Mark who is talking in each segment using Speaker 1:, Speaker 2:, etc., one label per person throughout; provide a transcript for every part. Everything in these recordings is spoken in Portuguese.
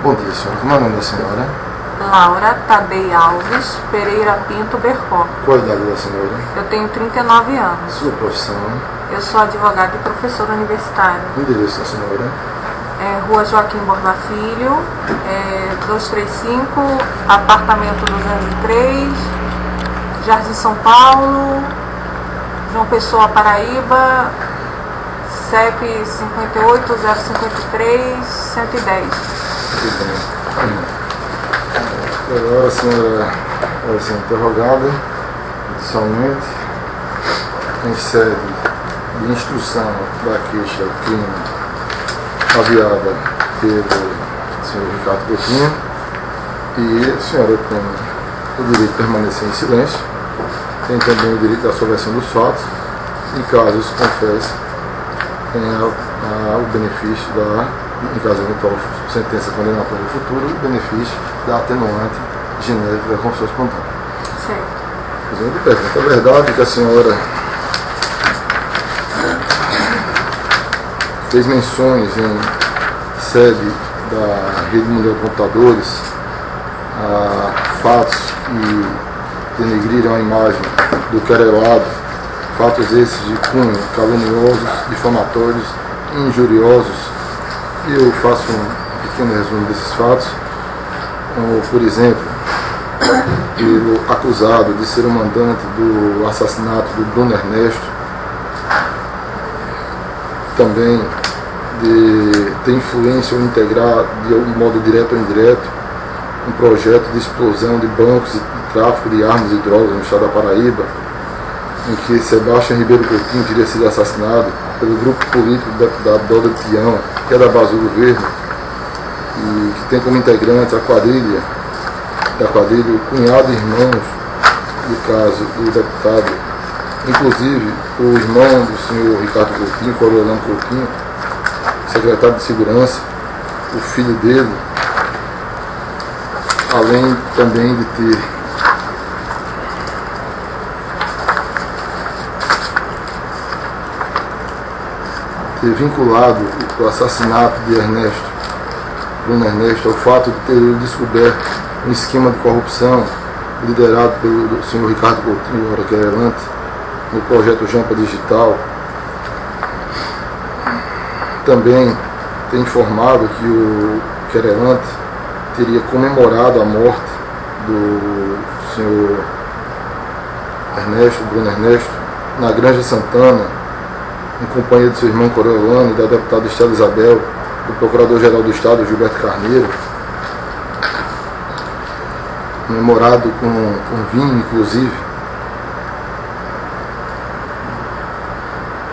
Speaker 1: Bom dia, senhora. Como é o nome da senhora?
Speaker 2: Laura Tadei Alves Pereira Pinto Bercó.
Speaker 1: Qual a idade da senhora?
Speaker 2: Eu tenho 39 anos.
Speaker 1: Sua profissão?
Speaker 2: Eu sou advogada e professora universitária.
Speaker 1: O endereço da senhora?
Speaker 2: Rua Joaquim Borba Filho, 235, apartamento 203, Jardim São Paulo, João Pessoa, Paraíba, CEP 58.053.110.
Speaker 1: Agora a senhora vai ser interrogada judicialmente em sede de instrução da queixa crime aviada pelo senhor Ricardo Coutinho, e a senhora tem o direito de permanecer em silêncio, tem também o direito da absolvição dos fatos, e caso se confesse, tem o benefício em caso de eventual sentença condenatória futuro, o benefício da atenuante genérica da confissão espontânea.
Speaker 2: Certo.
Speaker 1: Fazendo pergunta, é verdade que a senhora fez menções em sede da Rede Mundial de Computadores a fatos que denegriram a imagem do querelado, fatos esses de cunho caluniosos, difamatórios, injuriosos. E eu faço um pequeno resumo desses fatos, como, por exemplo, pelo acusado de ser o mandante do assassinato do Bruno Ernesto, também de ter influência ou integrar de algum modo direto ou indireto um projeto de explosão de bancos e tráfico de armas e drogas no estado da Paraíba, em que Sebastião Ribeiro Coutinho teria sido assassinado pelo grupo político do deputado Doda de Tião, que é da base do governo, e que tem como integrantes a quadrilha o cunhado e irmãos, no caso do deputado, inclusive o irmão do senhor Ricardo Coutinho, Coronel Coutinho, secretário de Segurança, o filho dele, além também de ter vinculado o assassinato de Bruno Ernesto, ao fato de ter descoberto um esquema de corrupção liderado pelo senhor Ricardo Coutinho, ora querelante, no projeto Jampa Digital. Também tem informado que o querelante teria comemorado a morte do senhor Bruno Ernesto, na Granja Santana, em companhia de seu irmão Coriolano e da deputada Estela Isabel, do Procurador-Geral do Estado, Gilberto Carneiro, comemorado com vinho, inclusive,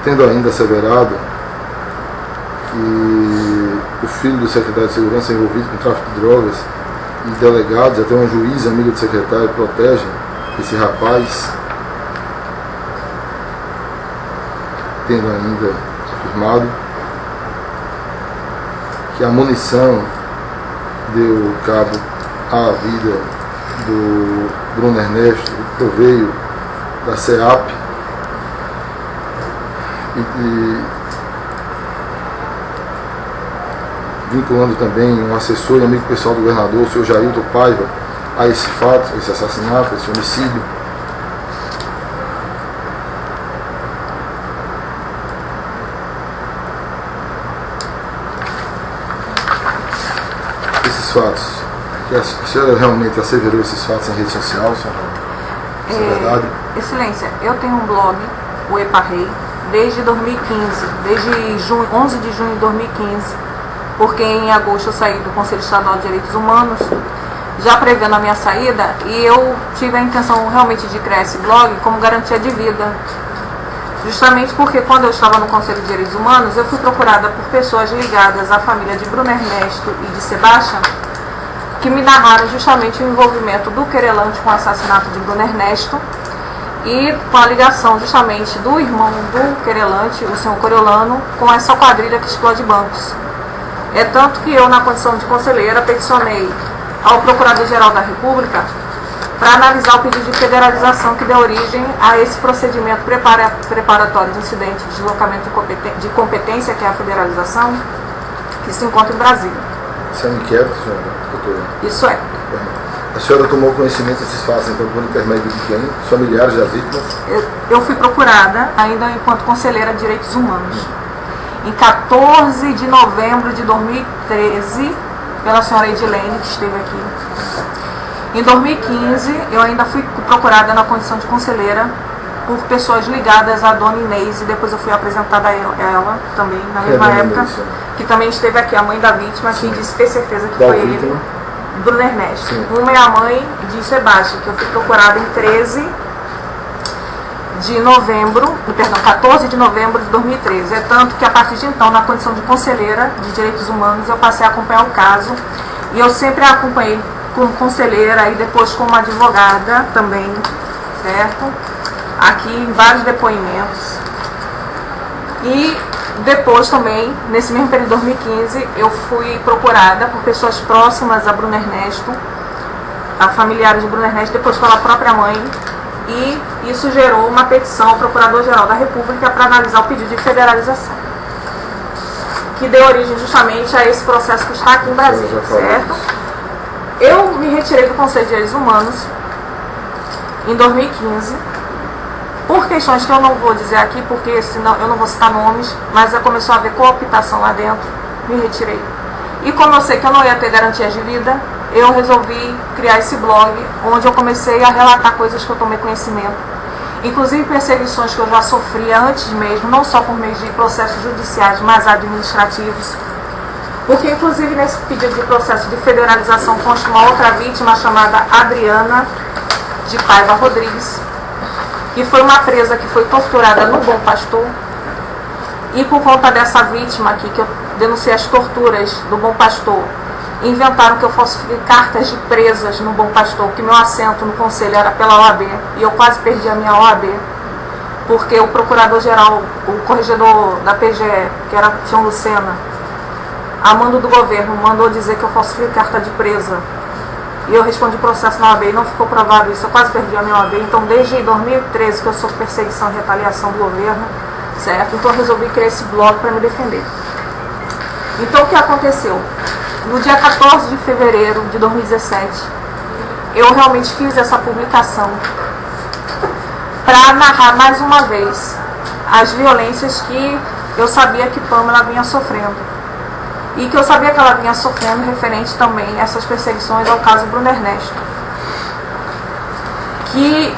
Speaker 1: tendo ainda asseverado que o filho do secretário de Segurança envolvido com tráfico de drogas e delegados, até uma juíza amiga do secretário, protegem esse rapaz, tendo ainda afirmado que a munição deu cabo à vida do Bruno Ernesto, proveio da CEAP, e vinculando também um assessor e amigo pessoal do governador, o senhor Jailton Paiva, a esse fato, esse assassinato, esse homicídio. Esses fatos, que a senhora realmente asseverou esses fatos em rede social, senhora? Isso é verdade?
Speaker 2: Excelência, eu tenho um blog, o Eparrei, desde 2015, desde 11 de junho de 2015, porque em agosto eu saí do Conselho Estadual de Direitos Humanos, já prevendo a minha saída, e eu tive a intenção realmente de criar esse blog como garantia de vida. Justamente porque quando eu estava no Conselho de Direitos Humanos, eu fui procurada por pessoas ligadas à família de Bruno Ernesto e de Sebastião, que me narraram justamente o envolvimento do querelante com o assassinato de Bruno Ernesto e com a ligação justamente do irmão do querelante, o senhor Coriolano, com essa quadrilha que explode bancos. É tanto que eu, na condição de conselheira, peticionei ao Procurador-Geral da República para analisar o pedido de federalização que deu origem a esse procedimento preparatório de incidente de deslocamento de competência, que é a federalização, que se encontra em Brasília.
Speaker 1: Isso é um inquérito, senhora, doutora?
Speaker 2: Isso é.
Speaker 1: A senhora tomou conhecimento desses fatos, então, por intermédio de quem? Os familiares das vítimas?
Speaker 2: Eu fui procurada, ainda enquanto conselheira de direitos humanos, em 14 de novembro de 2013, pela senhora Edilene, que esteve aqui. Em 2015, eu ainda fui procurada na condição de conselheira por pessoas ligadas à dona Inês, e depois eu fui apresentada a ela também, na mesma época, que também esteve aqui, a mãe da vítima, que disse ter certeza que foi ele, Bruno Ernesto. Uma é a mãe de Sebastião, que eu fui procurada em 14 de novembro de 2013. É tanto que a partir de então, na condição de conselheira de direitos humanos, eu passei a acompanhar o caso, e eu sempre a acompanhei como conselheira e depois como advogada também, certo? Aqui em vários depoimentos. E depois também, nesse mesmo período de 2015, eu fui procurada por pessoas próximas a Bruno Ernesto, a familiares de Bruno Ernesto, depois pela própria mãe, e isso gerou uma petição ao Procurador-Geral da República para analisar o pedido de federalização, que deu origem justamente a esse processo que está aqui em Brasília, certo? Eu me retirei do Conselho de Direitos Humanos em 2015, por questões que eu não vou dizer aqui, porque senão eu não vou citar nomes, mas já começou a haver cooptação lá dentro, me retirei. E como eu sei que eu não ia ter garantias de vida, eu resolvi criar esse blog, onde eu comecei a relatar coisas que eu tomei conhecimento, inclusive perseguições que eu já sofria antes mesmo, não só por meio de processos judiciais, mas administrativos. Porque inclusive nesse pedido de processo de federalização consta uma outra vítima chamada Adriana de Paiva Rodrigues, que foi uma presa que foi torturada no Bom Pastor, e por conta dessa vítima aqui, que eu denunciei as torturas do Bom Pastor, inventaram que eu falsifiquei cartas de presas no Bom Pastor, que meu assento no conselho era pela OAB, e eu quase perdi a minha OAB, porque o procurador-geral, o corregedor da PGE, que era Tião Lucena, a mando do governo, mandou dizer que eu falsifiquei carta de presa. E eu respondi processo na OAB e não ficou provado isso, eu quase perdi a minha OAB. Então desde 2013 que eu sofro perseguição e retaliação do governo, certo? Então eu resolvi criar esse blog para me defender. Então o que aconteceu? No dia 14 de fevereiro de 2017, eu realmente fiz essa publicação para narrar mais uma vez as violências que eu sabia que Pamela vinha sofrendo. E que eu sabia que ela vinha sofrendo referente também a essas perseguições ao caso Bruno Ernesto. Que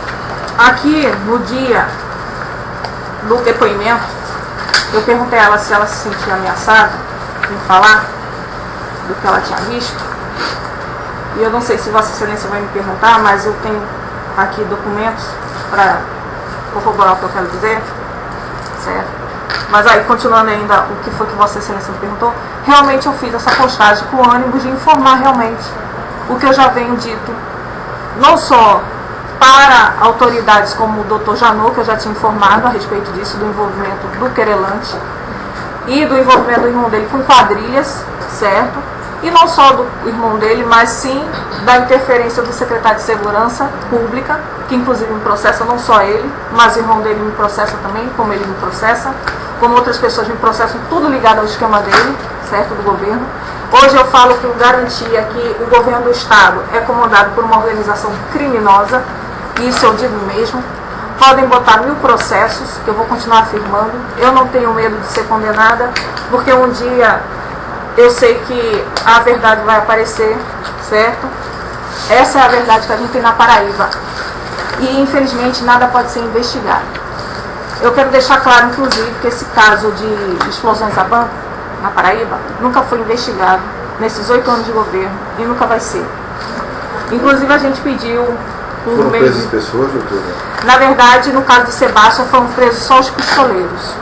Speaker 2: aqui no dia do depoimento, eu perguntei a ela se ela se sentia ameaçada em falar do que ela tinha visto. E eu não sei se Vossa Excelência vai me perguntar, mas eu tenho aqui documentos para corroborar o que eu quero dizer, certo? Mas aí, continuando ainda o que foi que Vossa Excelência me perguntou, realmente eu fiz essa postagem com o ânimo de informar realmente o que eu já venho dito, não só para autoridades como o Dr. Janot, que eu já tinha informado a respeito disso, do envolvimento do querelante e do envolvimento do irmão dele com quadrilhas, certo? E não só do irmão dele, mas sim da interferência do secretário de Segurança Pública, que inclusive me processa, não só ele, mas o irmão dele me processa também, como ele me processa, como outras pessoas me processam, tudo ligado ao esquema dele, certo, do governo. Hoje eu falo com garantia que o governo do Estado é comandado por uma organização criminosa, e isso eu digo mesmo. Podem botar 1000 processos, que eu vou continuar afirmando. Eu não tenho medo de ser condenada, porque um dia eu sei que a verdade vai aparecer, certo? Essa é a verdade que a gente tem na Paraíba. E infelizmente nada pode ser investigado. Eu quero deixar claro, inclusive, que esse caso de explosões a banco na Paraíba nunca foi investigado nesses 8 anos de governo e nunca vai ser. Inclusive a gente pediu
Speaker 1: Foram presas pessoas, doutora?
Speaker 2: Na verdade, no caso de Sebastião, foram presos só os pistoleiros.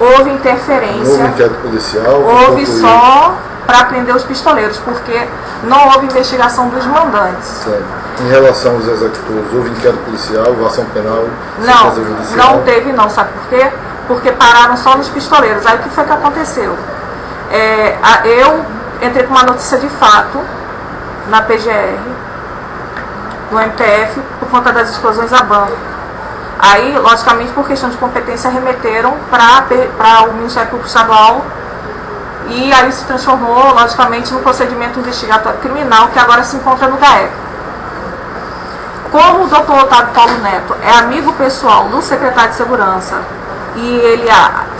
Speaker 2: Houve interferência.
Speaker 1: Houve inquérito policial?
Speaker 2: Houve só para prender os pistoleiros, porque não houve investigação dos mandantes.
Speaker 1: Certo. Em relação aos executores, houve inquérito policial, ação penal,
Speaker 2: não,
Speaker 1: judicial?
Speaker 2: Não teve não, sabe por quê? Porque pararam só nos pistoleiros. Aí o que foi que aconteceu? Eu entrei com uma notícia de fato na PGR, no MPF, por conta das explosões a banco. Aí, logicamente, por questão de competência, remeteram para o Ministério Público Estadual E aí se transformou, logicamente, no procedimento investigatório criminal que agora se encontra no GAECO. Como o doutor Otávio Paulo Neto é amigo pessoal do secretário de Segurança, e ele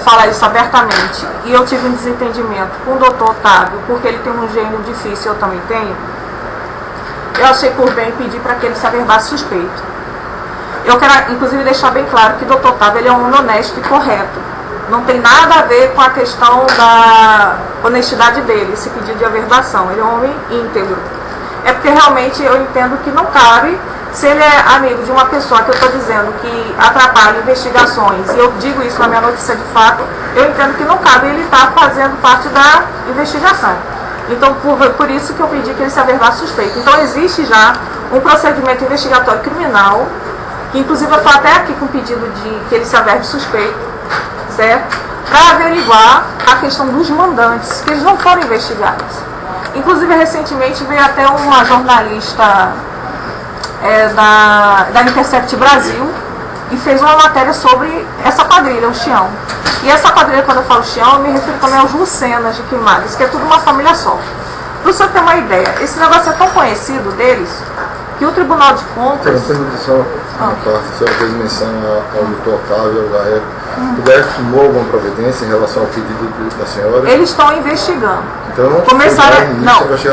Speaker 2: fala isso abertamente, e eu tive um desentendimento com o doutor Otávio, porque ele tem um gênio difícil, eu também tenho, eu achei por bem pedir para que ele se averbasse suspeito. Eu quero, inclusive, deixar bem claro que o doutor Otávio ele é um homem honesto e correto. Não tem nada a ver com a questão da honestidade dele, esse pedido de averbação. Ele é um homem íntegro. É porque realmente eu entendo que não cabe, se ele é amigo de uma pessoa que eu estou dizendo que atrapalha investigações, e eu digo isso na minha notícia de fato, eu entendo que não cabe ele estar fazendo parte da investigação. Então, por isso que eu pedi que ele se averbasse suspeito. Então, existe já um procedimento investigatório criminal, que inclusive eu estou até aqui com o pedido de que ele se averbe suspeito, certo? Para averiguar a questão dos mandantes, que eles não foram investigados. Inclusive, recentemente veio até uma jornalista da Intercept Brasil e fez uma matéria sobre essa quadrilha, o Xião. E essa quadrilha, quando eu falo Xião, eu me refiro também aos Lucenas de Quimares, que é tudo uma família só. Para o senhor ter uma ideia, esse negócio é tão conhecido deles que o Tribunal de Contas...
Speaker 1: Só uma parte, a senhora fez menção ao doutor Otávio, ao GAECO. O GAECO tomou alguma providência em relação ao pedido da senhora?
Speaker 2: Eles estão investigando.
Speaker 1: Então,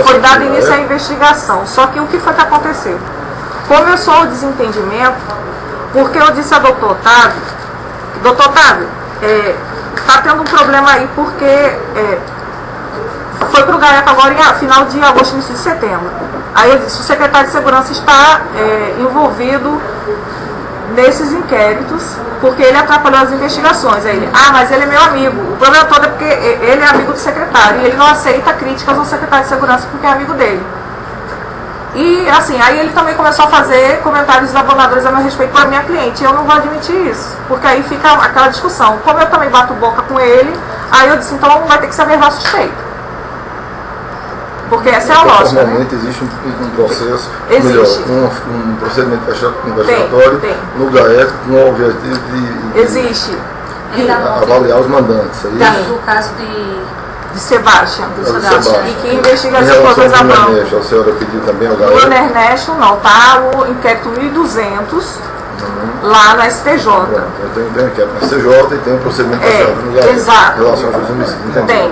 Speaker 2: foi dado início à investigação. Só que o que foi que aconteceu? Começou o desentendimento, porque eu disse a doutor Otávio, está tendo um problema aí, porque foi para o GAECO agora em final de agosto, início de setembro. Aí eu disse, o secretário de Segurança está envolvido nesses inquéritos, porque ele atrapalhou as investigações. Aí ele, mas ele é meu amigo. O problema todo é porque ele é amigo do secretário, e ele não aceita críticas ao secretário de Segurança porque é amigo dele. E assim, aí ele também começou a fazer comentários desabonadores a meu respeito para a minha cliente, e eu não vou admitir isso, porque aí fica aquela discussão. Como eu também bato boca com ele, aí eu disse, então vai ter que se averbar suspeito. Porque essa é a lógica,
Speaker 1: normalmente, né? Existe um processo,
Speaker 2: existe.
Speaker 1: Um procedimento investigatório no GAECO com o objetivo
Speaker 2: existe.
Speaker 1: De avaliar os mandantes.
Speaker 3: No caso de
Speaker 2: Sebastião. E que investiga as
Speaker 1: coisas
Speaker 2: a mão.
Speaker 1: A senhora pediu também ao
Speaker 2: GAECO? No Ernesto não, tá? O inquérito 1200 lá no STJ.
Speaker 1: Pronto, tem um inquérito no STJ e tem um procedimento no GAECO.
Speaker 2: Exato.
Speaker 1: Em relação aos homicídios.
Speaker 2: Tem.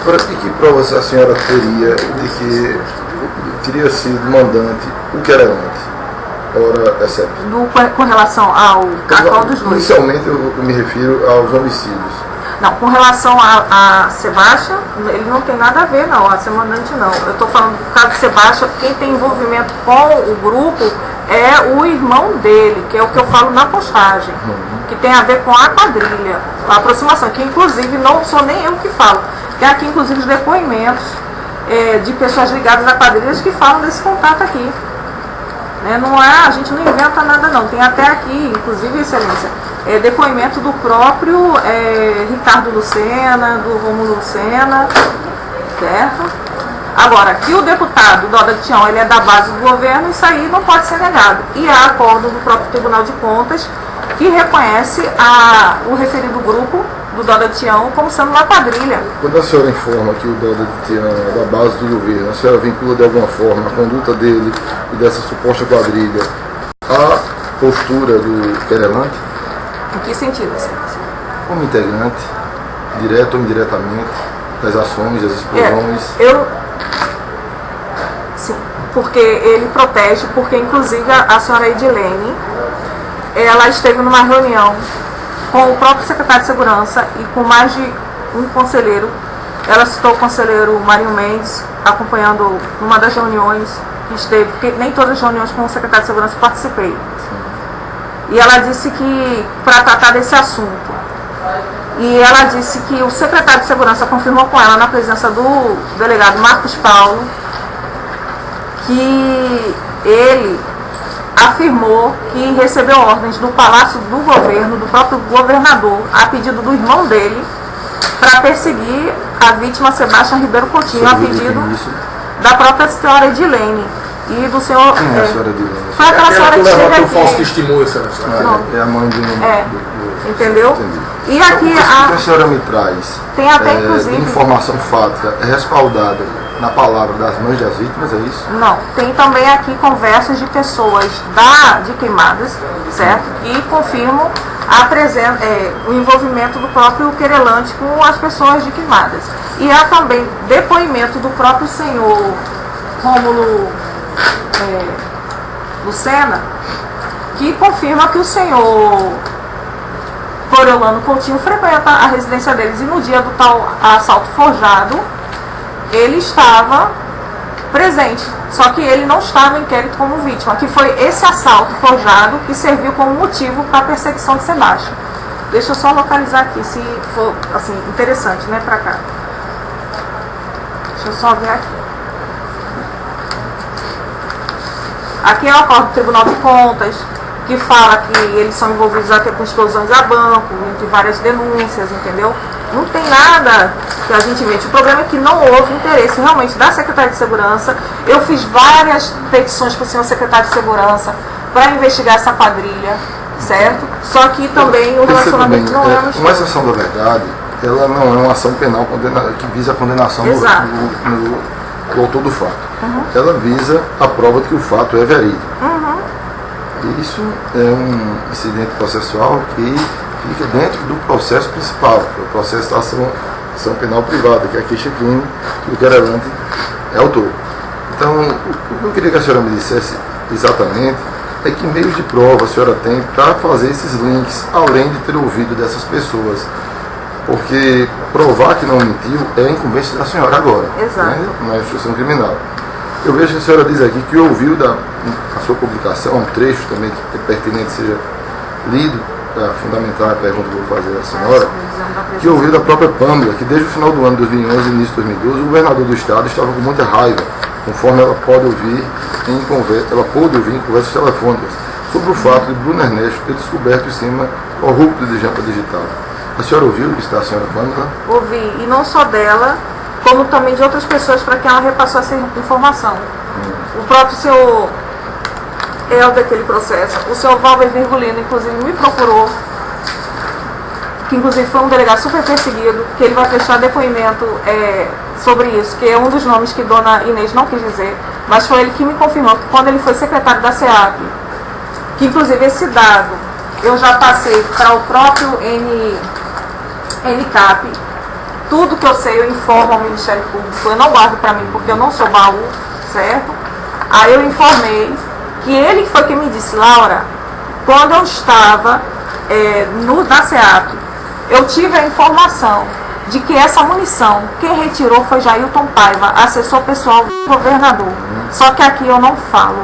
Speaker 1: Agora, e que provas a senhora teria de que teria sido mandante o querelante? Ora, é certo.
Speaker 2: Com relação a qual dos dois?
Speaker 1: Inicialmente eu me refiro aos homicídios.
Speaker 2: Não, com relação a Sebastião, ele não tem nada a ver, não, a ser mandante não. Eu estou falando do caso de Sebastião, quem tem envolvimento com o grupo é o irmão dele, que é o que eu falo na postagem, que tem a ver com a quadrilha, a aproximação, que inclusive não sou nem eu que falo. Tem aqui inclusive os depoimentos de pessoas ligadas a quadrilhas que falam desse contato aqui. Não é, a gente não inventa nada não, tem até aqui, inclusive, excelência, depoimento do próprio Ricardo Lucena, do Romulo Lucena, certo? Agora, que o deputado Doda de Tião, ele é da base do governo, isso aí não pode ser negado. E há acordo do próprio Tribunal de Contas que reconhece o referido grupo do Doda de Tião como sendo uma quadrilha.
Speaker 1: Quando a senhora informa que o Doda de Tião é da base do governo, a senhora vincula de alguma forma a conduta dele e dessa suposta quadrilha à postura do querelante?
Speaker 2: Em que sentido, excelência?
Speaker 1: Como integrante, direto ou indiretamente, das ações, das explosões?
Speaker 2: Sim, porque ele protege, porque inclusive a senhora Edilene, ela esteve numa reunião com o próprio secretário de Segurança e com mais de um conselheiro. Ela citou o conselheiro Marinho Mendes, acompanhando uma das reuniões que esteve, porque nem todas as reuniões com o secretário de Segurança participei. Sim. E ela disse que, para tratar desse assunto, e ela disse que o secretário de Segurança confirmou com ela, na presença do delegado Marcos Paulo, que ele afirmou que recebeu ordens do Palácio do Governo, do próprio governador, a pedido do irmão dele, para perseguir a vítima Sebastião Ribeiro Coutinho, a pedido da própria senhora Edilene e do senhor...
Speaker 1: Quem é a senhora Edilene?
Speaker 2: Foi aquela senhora que chega aqui.
Speaker 4: Falso testemunho, senhora.
Speaker 1: É a mãe do...
Speaker 2: Entendeu?
Speaker 1: Entendi.
Speaker 2: E aqui
Speaker 1: o que a senhora me traz
Speaker 2: tem até inclusive
Speaker 1: de informação fática é respaldada na palavra das mães das vítimas, é isso?
Speaker 2: Não, tem também aqui conversas de pessoas de Queimadas, certo? E confirmam o envolvimento do próprio querelante com as pessoas de Queimadas. E há também depoimento do próprio senhor Rômulo Lucena, que confirma que o senhor Coriolano Coutinho frequenta a residência deles e no dia do tal assalto forjado ele estava presente, só que ele não estava em inquérito como vítima, que foi esse assalto forjado que serviu como motivo para a perseguição de Sebastião. Deixa eu só localizar aqui, se for assim, interessante, né, para cá. Deixa eu só ver aqui. Aqui é o acordo do Tribunal de Contas, que fala que eles são envolvidos até com explosões a banco, entre várias denúncias, entendeu? Não tem nada que a gente vê. O problema é que não houve interesse realmente da Secretaria de Segurança. Eu fiz várias petições para o senhor secretário de Segurança para investigar essa quadrilha, certo? Só que também o relacionamento não é
Speaker 1: uma exceção da verdade, ela não é uma ação penal que visa a condenação do autor do fato. Ela visa a prova de que o fato é verídico. Isso é um incidente processual que fica dentro do processo principal, que é o processo da ação penal privada, que é a queixa-crime, que o querelante é autor. Então, o que eu queria que a senhora me dissesse exatamente é que meios de prova a senhora tem para fazer esses links, além de ter ouvido dessas pessoas. Porque provar que não mentiu é a incumbência da senhora agora, né, na instrução criminal. Eu vejo que a senhora diz aqui que ouviu da sua publicação, um trecho também que é pertinente seja lido, para fundamentar a pergunta que eu vou fazer à senhora, que ouviu da própria Pâmela, que desde o final do ano de 2011 e início de 2012, o governador do estado estava com muita raiva, conforme ela pôde ouvir em conversas telefônicas, sobre o fato de Bruno Ernesto ter descoberto em cima corrupto de Jampa Digital. A senhora ouviu o que está a senhora Pâmela?
Speaker 2: Ouvi, e não só dela, como também de outras pessoas para quem ela repassou essa informação. O próprio senhor daquele processo, o senhor Valber Virgulino, inclusive, me procurou, que inclusive foi um delegado super perseguido, que ele vai prestar depoimento sobre isso, que é um dos nomes que Dona Inês não quis dizer, mas foi ele que me confirmou que quando ele foi secretário da SEAP, que inclusive esse dado eu já passei para o próprio NCAP, tudo que eu sei eu informo ao Ministério Público, eu não guardo para mim porque eu não sou baú, certo? Aí eu informei que ele foi quem me disse, Laura, quando eu estava na SEAP, eu tive a informação de que essa munição, quem retirou foi Jailton Paiva, assessor pessoal do governador. Só que aqui eu não falo.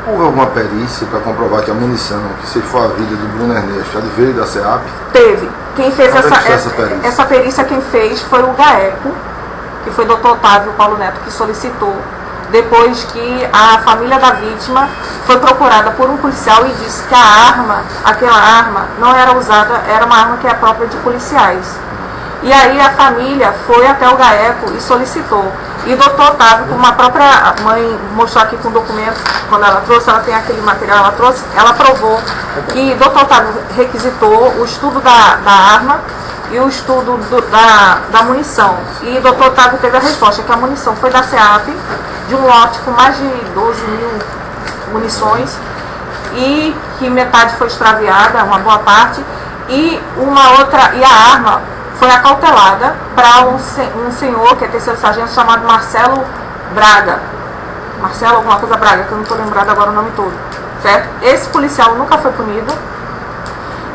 Speaker 1: Houve alguma perícia para comprovar que a munição que se for a vida do Bruno Ernesto veio da SEAP?
Speaker 2: Teve. Quem fez essa perícia, quem fez foi o GAECO, que foi o Dr. Otávio Paulo Neto, que solicitou, depois que a família da vítima foi procurada por um policial e disse que aquela arma não era usada, era uma arma que é própria de policiais. E aí a família foi até o GAECO e solicitou. E o doutor Otávio, como a própria mãe mostrou aqui com o documento, quando ela trouxe, ela tem aquele material, ela trouxe, ela provou que o doutor Otávio requisitou o estudo da arma e o estudo da munição. E o doutor Otávio teve a resposta que a munição foi da SEAP, de um lote com mais de 12 mil munições, e que metade foi extraviada, uma boa parte, e a arma foi acautelada para um senhor que é terceiro sargento chamado Marcelo Braga. Marcelo alguma coisa Braga, que eu não estou lembrada agora o nome todo. Certo? Esse policial nunca foi punido.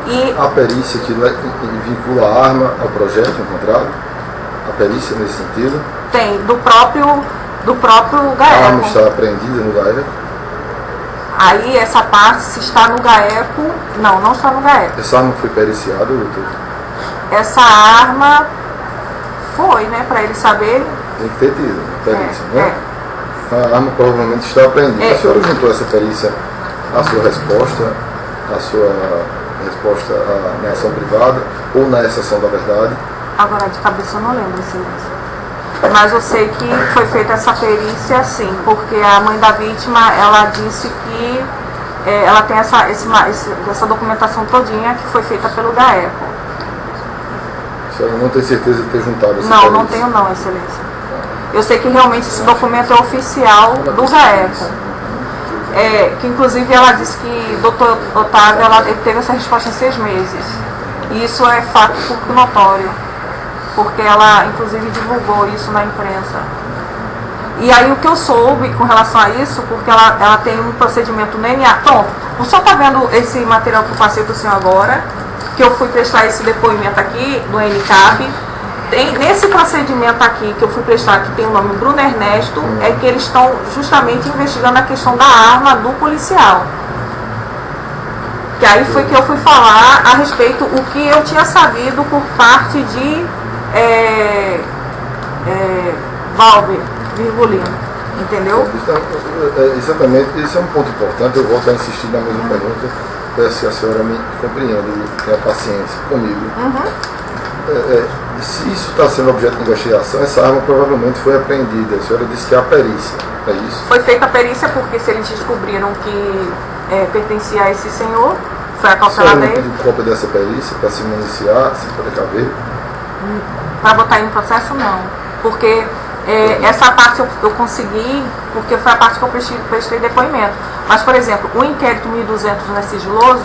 Speaker 2: E
Speaker 1: a perícia que vincula a arma ao projeto encontrado? A perícia nesse sentido?
Speaker 2: Tem, do próprio GAECO.
Speaker 1: A arma está apreendida no GAECO?
Speaker 2: Aí essa parte, se está no GAECO, não está no GAECO.
Speaker 1: Essa arma foi periciada, doutor?
Speaker 2: Essa arma foi, né, para ele saber.
Speaker 1: Tem que ter tido perícia, né? A arma provavelmente está apreendida. A senhora juntou essa perícia à sua resposta na ação privada ou na exceção da verdade?
Speaker 2: Agora de cabeça eu não lembro, sim. Mas eu sei que foi feita essa perícia, sim, porque a mãe da vítima, ela disse que ela tem essa documentação todinha que foi feita pelo GAECO.
Speaker 1: senhora não tem certeza de ter juntado essa
Speaker 2: Não, não
Speaker 1: perícia?
Speaker 2: tenho não, Excelência. Eu sei que realmente esse documento é oficial do GAECO. Que inclusive ela disse que o doutor Otávio ele teve essa resposta em 6 meses. E isso é fato público notório, porque ela inclusive divulgou isso na imprensa. E aí o que eu soube com relação a isso, porque ela tem um procedimento no NA. Pronto, o senhor está vendo esse material que eu passei para o senhor agora, que eu fui prestar esse depoimento aqui do NCAP. Nesse procedimento aqui que eu fui prestar, que tem o nome Bruno Ernesto, é que eles estão justamente investigando a questão da arma do policial. Que aí foi que eu fui falar a respeito o que eu tinha sabido por parte de Valber Virgulino, entendeu?
Speaker 1: Exatamente, esse é um ponto importante. Eu volto a insistir na mesma pergunta, peço que a senhora me compreenda e tenha paciência comigo. Se isso está sendo objeto de investigação, essa arma provavelmente foi apreendida. A senhora disse que há perícia, é isso?
Speaker 2: Foi feita a perícia porque se eles descobriram que pertencia a esse senhor, foi a cautelar dele.
Speaker 1: A senhora não pediu cópia dessa perícia para se municiar, se precaver?
Speaker 2: Para botar em processo, não. Porque essa parte eu consegui, porque foi a parte que eu prestei depoimento. Mas, por exemplo, o inquérito 1200 não é sigiloso,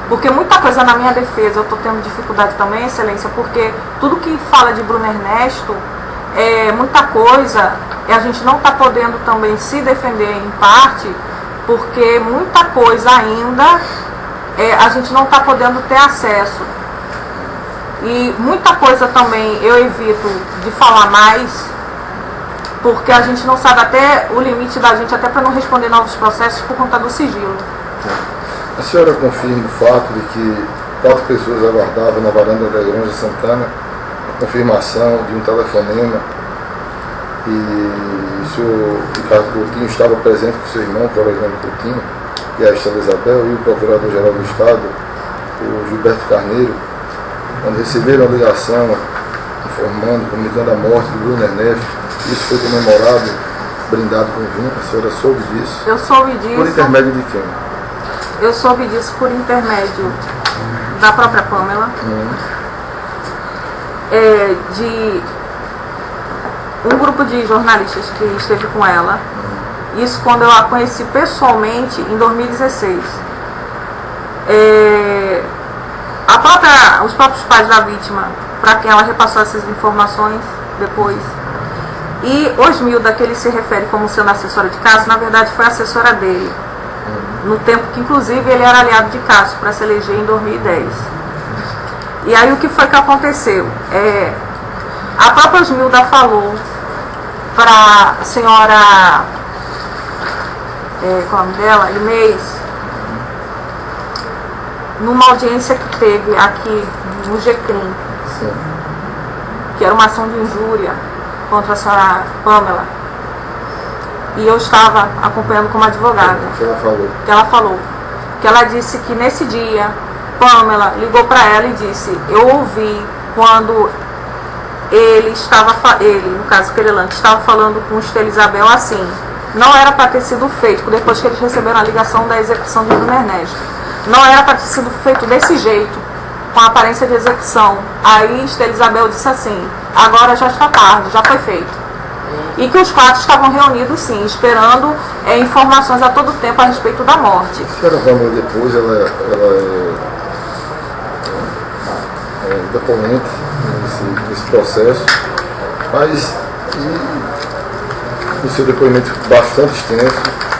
Speaker 2: porque muita coisa na minha defesa eu estou tendo dificuldade também, Excelência, porque tudo que fala de Bruno Ernesto, muita coisa, a gente não está podendo também se defender em parte, porque muita coisa ainda a gente não está podendo ter acesso. E muita coisa também eu evito de falar mais, porque a gente não sabe até o limite da gente, até para não responder novos processos por conta do sigilo.
Speaker 1: A senhora confirma o fato de que 4 pessoas aguardavam na varanda da Granja Santana a confirmação de um telefonema e o senhor Ricardo Coutinho estava presente com seu irmão, o Alexandre Coutinho, e a Estela Isabel, e o Procurador-Geral do Estado, o Gilberto Carneiro, quando receberam a ligação informando, comunicando a morte do Bruno Ernesto. Isso foi comemorado, brindado com vinho. A senhora soube disso?
Speaker 2: Eu soube disso.
Speaker 1: Por intermédio de quem?
Speaker 2: Eu soube disso por intermédio da própria Pamela, de um grupo de jornalistas que esteve com ela. Isso quando eu a conheci pessoalmente em 2016. Os próprios pais da vítima, para quem ela repassou essas informações depois. E Osmilda, que ele se refere como sendo assessora de Cássio, na verdade foi assessora dele, no tempo que inclusive ele era aliado de Cássio para se eleger em 2010. E aí o que foi que aconteceu? A própria Osmilda falou para a senhora, qual é o nome dela? Inês, numa audiência que teve aqui no GCRIM, que era uma ação de injúria contra a senhora Pamela, e eu estava acompanhando como advogada. Que ela disse que nesse dia Pamela ligou para ela e disse: eu ouvi quando ele, no caso Querelante, estava falando com Estela Isabel assim, não era para ter sido feito, depois que eles receberam a ligação da execução de Bruno Ernesto, não era para ter sido feito desse jeito, com a aparência de execução. Aí Estela Isabel disse assim: agora já está tarde, já foi feito. E que os 4 estavam reunidos sim, esperando informações a todo tempo a respeito da morte.
Speaker 1: A senhora Pamela depois, ela é deponente nesse processo, mas no seu depoimento bastante extenso,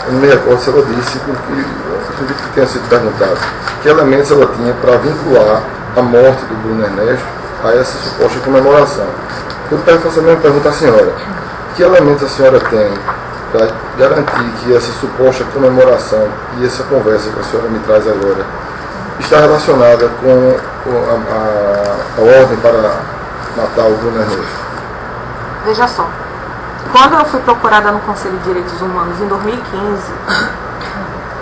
Speaker 1: eu não me recordo se ela disse, porque eu acredito que tenha sido perguntado, que elementos ela tinha para vincular a morte do Bruno Ernesto a essa suposta comemoração. Eu faço a mesma pergunta à senhora: que elementos a senhora tem para garantir que essa suposta comemoração e essa conversa que a senhora me traz agora está relacionada com a ordem para matar o Bruno Ernesto?
Speaker 2: Veja só, quando eu fui procurada no Conselho de Direitos Humanos em 2015,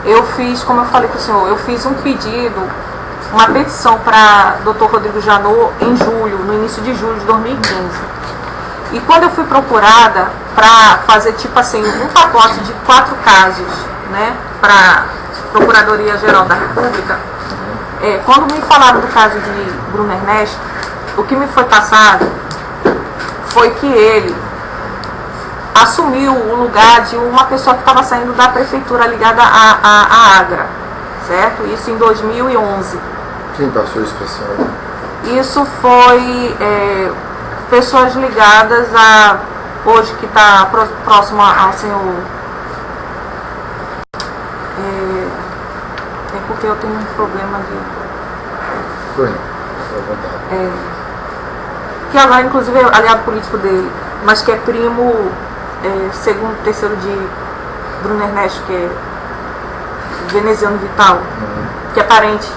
Speaker 2: eu fiz, como eu falei para o senhor, eu fiz um pedido, uma petição para Dr. Rodrigo Janot em julho, no início de julho de 2015. E quando eu fui procurada para fazer tipo assim, um pacote de 4 casos, né, para a Procuradoria-Geral da República, quando me falaram do caso de Bruno Ernesto, o que me foi passado foi que ele assumiu o lugar de uma pessoa que estava saindo da prefeitura ligada à Agra, certo? Isso em 2011.
Speaker 1: Quem passou isso para a senhora?
Speaker 2: Isso foi pessoas ligadas a, hoje que está próximo ao senhor, é porque eu tenho um problema de...
Speaker 1: Foi, à vontade.
Speaker 2: Que agora inclusive é aliado político dele, mas que é primo, segundo, terceiro de Bruno Ernesto, que é veneziano Vital, que é parente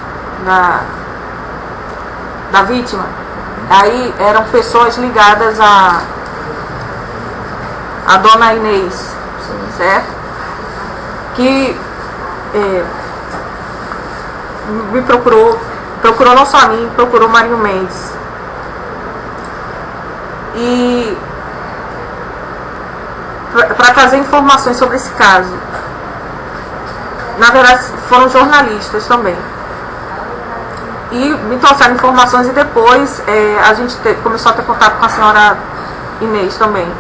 Speaker 2: da vítima. Aí eram pessoas ligadas a dona Inês,
Speaker 1: Sim.
Speaker 2: certo? Que me procurou não só a mim, procurou Marinho Mendes. E para trazer informações sobre esse caso. Na verdade, foram jornalistas também. E me trouxeram informações e depois a gente começou a ter contato com a senhora Inês também.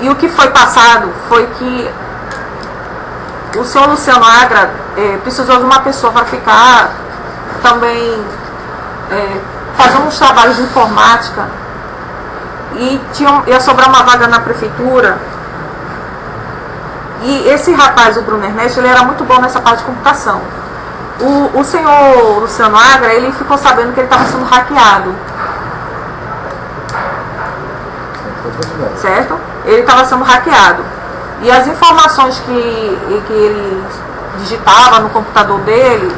Speaker 2: E o que foi passado foi que o senhor Luciano Agra precisou de uma pessoa para ficar também fazendo uns trabalhos de informática e ia sobrar uma vaga na prefeitura. E esse rapaz, o Bruno Ernesto, ele era muito bom nessa parte de computação. O senhor Luciano Agra, ele ficou sabendo que ele estava sendo hackeado. Certo? Ele estava sendo hackeado. E as informações que ele digitava no computador dele,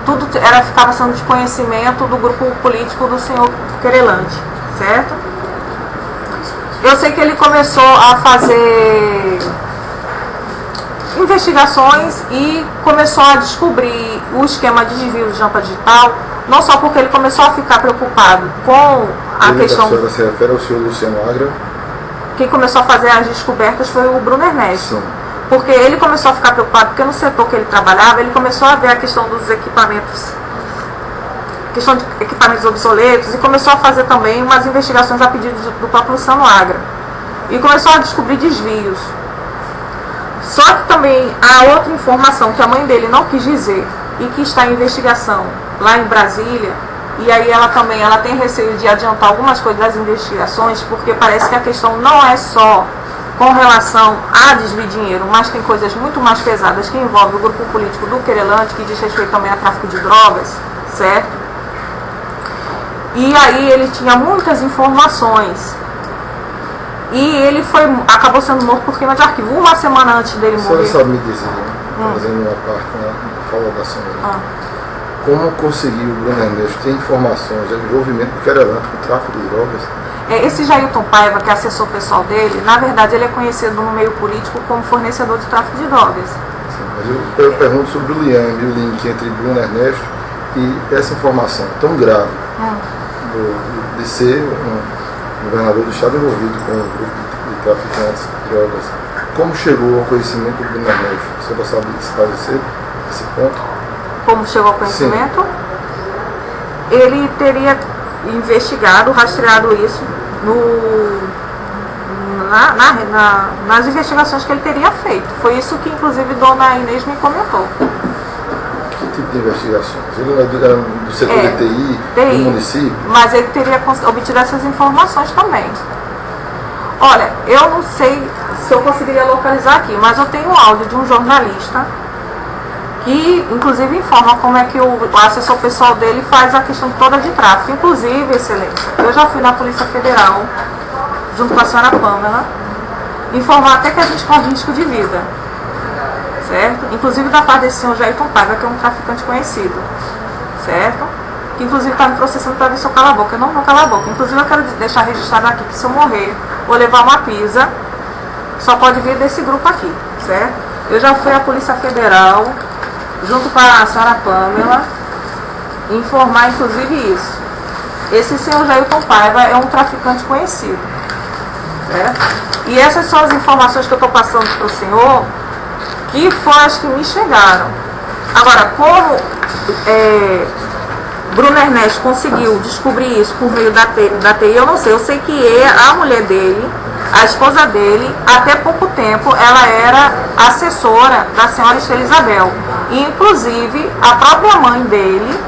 Speaker 2: tudo ficava sendo de conhecimento do grupo político do senhor Querelante. Certo? Eu sei que ele começou a fazer investigações e começou a descobrir o esquema de desvio de jampa digital, não só porque ele começou a ficar preocupado com a questão...
Speaker 1: A senhora se refere ao senhor Luciano Agra?
Speaker 2: Quem começou a fazer as descobertas foi o Bruno Ernesto.
Speaker 1: Sim.
Speaker 2: Porque ele começou a ficar preocupado, porque no setor que ele trabalhava, ele começou a ver a questão dos equipamentos, questão de equipamentos obsoletos, e começou a fazer também umas investigações a pedido do próprio Luciano Agra. E começou a descobrir desvios. Só que também há outra informação que a mãe dele não quis dizer e que está em investigação lá em Brasília, e aí ela tem receio de adiantar algumas coisas das investigações, porque parece que a questão não é só com relação a desvio de dinheiro, mas tem coisas muito mais pesadas que envolvem o grupo político do Querelante, que diz respeito também a tráfico de drogas, certo? E aí ele tinha muitas informações. E ele acabou sendo morto por queima de arquivo. Uma semana antes dele morrer.
Speaker 1: Você sabe me dizer, fazendo uma parte na fala da senhora, como conseguiu o Bruno Ernesto ter informações de envolvimento do Querelante com o tráfico de drogas?
Speaker 2: Esse Jailton Paiva, que é assessor pessoal dele, na verdade ele é conhecido no meio político como fornecedor de tráfico de drogas.
Speaker 1: Sim, mas eu pergunto sobre o link entre Bruno Ernesto e essa informação tão grave de ser um governador do estado envolvido com um grupo de traficantes de drogas. Como chegou ao conhecimento do Bruno Ernesto? Você não sabe esclarecer esse ponto? Como chegou ao conhecimento?
Speaker 2: Sim. Ele teria investigado, rastreado isso nas investigações que ele teria feito. Foi isso que inclusive Dona Inês me comentou.
Speaker 1: Que tipo de investigações? Ele era do setor de TI, do município?
Speaker 2: Mas ele teria obtido essas informações também. Olha, eu não sei se eu conseguiria localizar aqui, mas eu tenho um áudio de um jornalista que inclusive informa como é que o assessor pessoal dele faz a questão toda de tráfico. Inclusive, excelência, eu já fui na Polícia Federal, junto com a senhora Pâmela, informar até que a gente corre risco de vida, certo? Inclusive da parte desse senhor Jailton Paiva, que é um traficante conhecido, certo? Que inclusive está me processando para ver se eu calo a boca. Eu não vou calar a boca. Inclusive eu quero deixar registrado aqui que se eu morrer ou levar uma pisa, só pode vir desse grupo aqui, certo? Eu já fui à Polícia Federal, junto com a senhora Pâmela, informar inclusive isso. Esse senhor Jailton Paiva é um traficante conhecido, certo? E essas são as informações que eu estou passando para o senhor, que foram as que me chegaram. Agora, como Bruno Ernesto conseguiu descobrir isso por meio da TI, eu não sei. Eu sei que a mulher dele, a esposa dele, até pouco tempo, ela era assessora da senhora Estela Isabel. E, inclusive, a própria mãe dele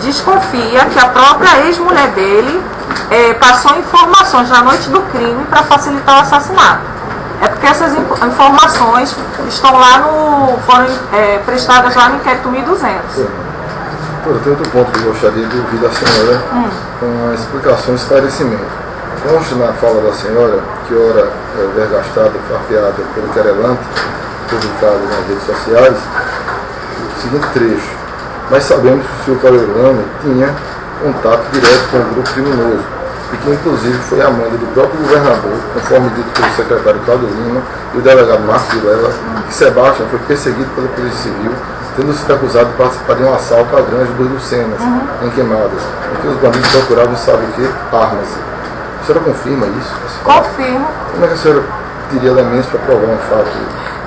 Speaker 2: desconfia que a própria ex-mulher dele passou informações na noite do crime para facilitar o assassinato. É porque essas informações estão lá foram prestadas lá no inquérito 1200.
Speaker 1: Tem outro ponto que eu gostaria de ouvir da senhora com a explicação e esclarecimento. Conste na fala da senhora que ora vergastada, farpeada pelo querelante, publicado nas redes sociais, o seguinte trecho: nós sabemos que o senhor querelante tinha contato direto com o grupo criminoso e que inclusive foi amanda do próprio governador, conforme dito pelo secretário Cláudio Lima e o delegado Marcos Vilela, que Sebastião foi perseguido pela Polícia Civil, tendo sido acusado de participar de um assalto à granja dos Lucenas, em Queimadas, em que os bandidos procuravam, sabe o que? Armas. A senhora confirma isso?
Speaker 2: Confirmo.
Speaker 1: Como é que a senhora teria elementos para provar um fato?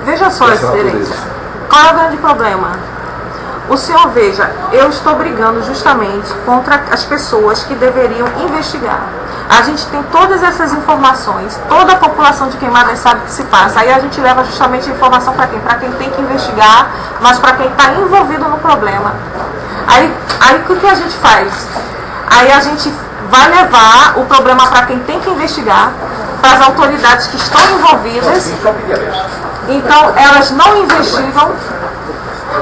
Speaker 2: Veja só, excelência. Qual é o grande problema? O senhor veja, eu estou brigando justamente contra as pessoas que deveriam investigar. A gente tem todas essas informações, toda a população de Queimadas sabe o que se passa. Aí a gente leva justamente a informação para quem? Para quem tem que investigar, mas para quem está envolvido no problema. Aí o que a gente faz? Aí a gente vai levar o problema para quem tem que investigar, para as autoridades que estão envolvidas. Então elas não investigam.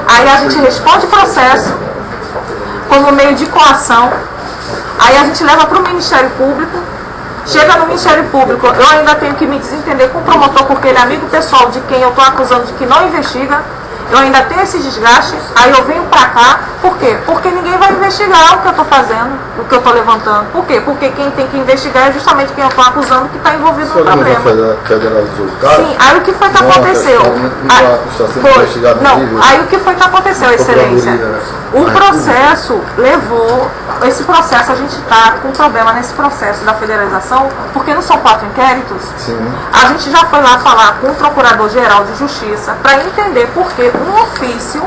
Speaker 2: Aí a gente responde o processo como meio de coação. Aí a gente leva para o Ministério Público. Chega no Ministério Público, eu ainda tenho que me desentender com o promotor, porque ele é amigo pessoal de quem eu estou acusando de que não investiga. Eu ainda tenho esse desgaste, aí eu venho pra cá, por quê? Porque ninguém vai investigar o que eu estou fazendo, o que eu estou levantando. Por quê? Porque quem tem que investigar é justamente quem eu estou acusando que está envolvido no problema.
Speaker 1: Federalizou o caso?
Speaker 2: Sim, aí o que foi que aconteceu? Aí o que foi que aconteceu, Excelência? O processo levou, esse processo, a gente está com um problema nesse processo da federalização, porque não são 4 inquéritos.
Speaker 1: Sim.
Speaker 2: A gente já foi lá falar com o Procurador-Geral de Justiça para entender por que um ofício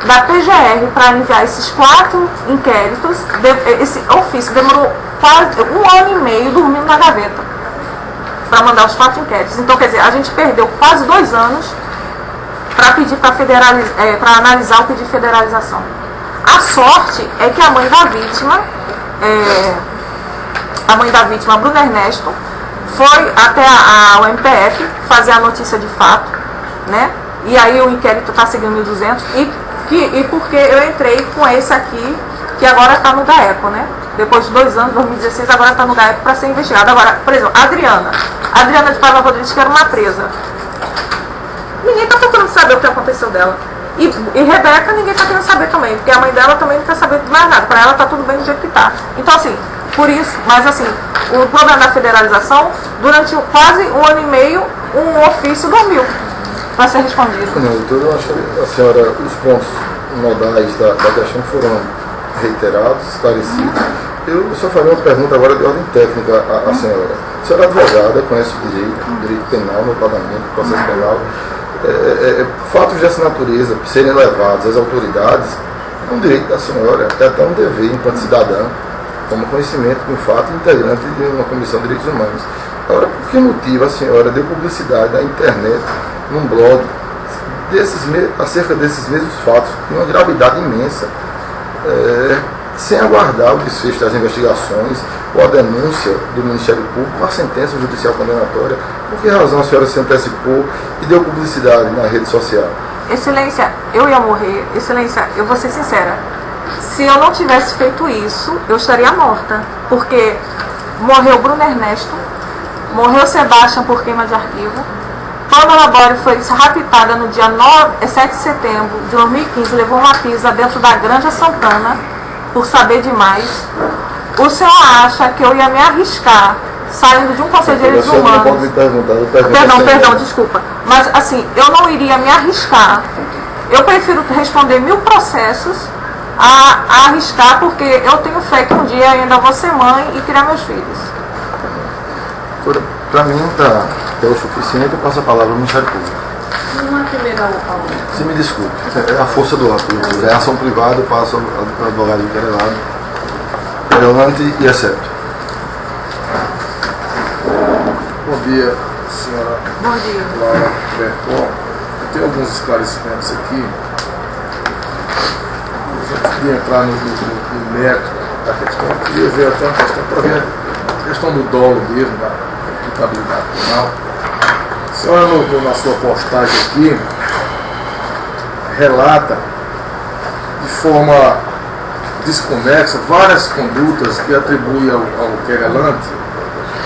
Speaker 2: da PGR para enviar esses 4 inquéritos, esse ofício demorou quase 1 ano e meio dormindo na gaveta para mandar os 4 inquéritos. Então, quer dizer, a gente perdeu quase 2 anos para pedir para analisar o pedido de federalização. A sorte é que a mãe da vítima, Bruno Ernesto, foi até o MPF fazer a notícia de fato, né? E aí o inquérito está seguindo 1200 e porque eu entrei com esse aqui, que agora está no GAECO, né? Depois de 2 anos, 2016, agora está no GAECO para ser investigado. Agora, por exemplo, a Adriana de Paiva Rodrigues, que era uma presa. Ninguém está procurando saber o que aconteceu dela. E Rebeca, ninguém está querendo saber também, porque a mãe dela também não quer saber de mais nada. Para ela está tudo bem do jeito que está. Então, assim, por isso, mas assim, o problema da federalização, durante quase 1 ano e meio, um ofício dormiu para ser respondido.
Speaker 1: Não, doutor, eu acho que a senhora, os pontos nodais da questão foram reiterados, esclarecidos. Eu só faria uma pergunta agora de ordem técnica à senhora. A senhora é advogada, conhece o direito penal, no pagamento, processo penal. Fatos dessa natureza serem levados às autoridades é um direito da senhora, é até um dever enquanto cidadã, como conhecimento de um fato integrante de uma comissão de direitos humanos. Agora, por que motivo a senhora deu publicidade na internet, num blog, acerca desses mesmos fatos, de uma gravidade imensa, sem aguardar o desfecho das investigações ou a denúncia do Ministério Público, a sentença judicial condenatória? Por que razão a senhora se antecipou e deu publicidade na rede social?
Speaker 2: Excelência, eu ia morrer. Excelência, eu vou ser sincera. Se eu não tivesse feito isso, eu estaria morta. Porque morreu Bruno Ernesto, morreu Sebastião por queima de arquivo. Paula Labore foi raptada no dia 7 de setembro de 2015, levou uma pisa dentro da Granja Santana, por saber demais. O senhor acha que eu ia me arriscar saindo de um conselho de direitos humanos?
Speaker 1: Não pode me perguntar,
Speaker 2: perdão, desculpa. Mas assim, eu não iria me arriscar. Eu prefiro responder 1000 processos a arriscar, porque eu tenho fé que um dia ainda vou ser mãe e criar meus filhos.
Speaker 1: Para mim, é o suficiente, eu passo a palavra ao Ministério Público.
Speaker 3: Uma primeira
Speaker 1: Se me desculpe, é a força do ato, é ação privada, eu passo ao advogado querelado. Querelante e excepto.
Speaker 4: Bom dia, senhora
Speaker 2: Bom dia.
Speaker 4: Laura Berton. Eu tenho alguns esclarecimentos aqui. Antes de entrar no método da questão, eu queria ver até uma questão para ver a questão do dolo mesmo, da aplicabilidade penal. A senhora, na sua postagem aqui, relata de forma desconexa várias condutas que atribui ao querelante,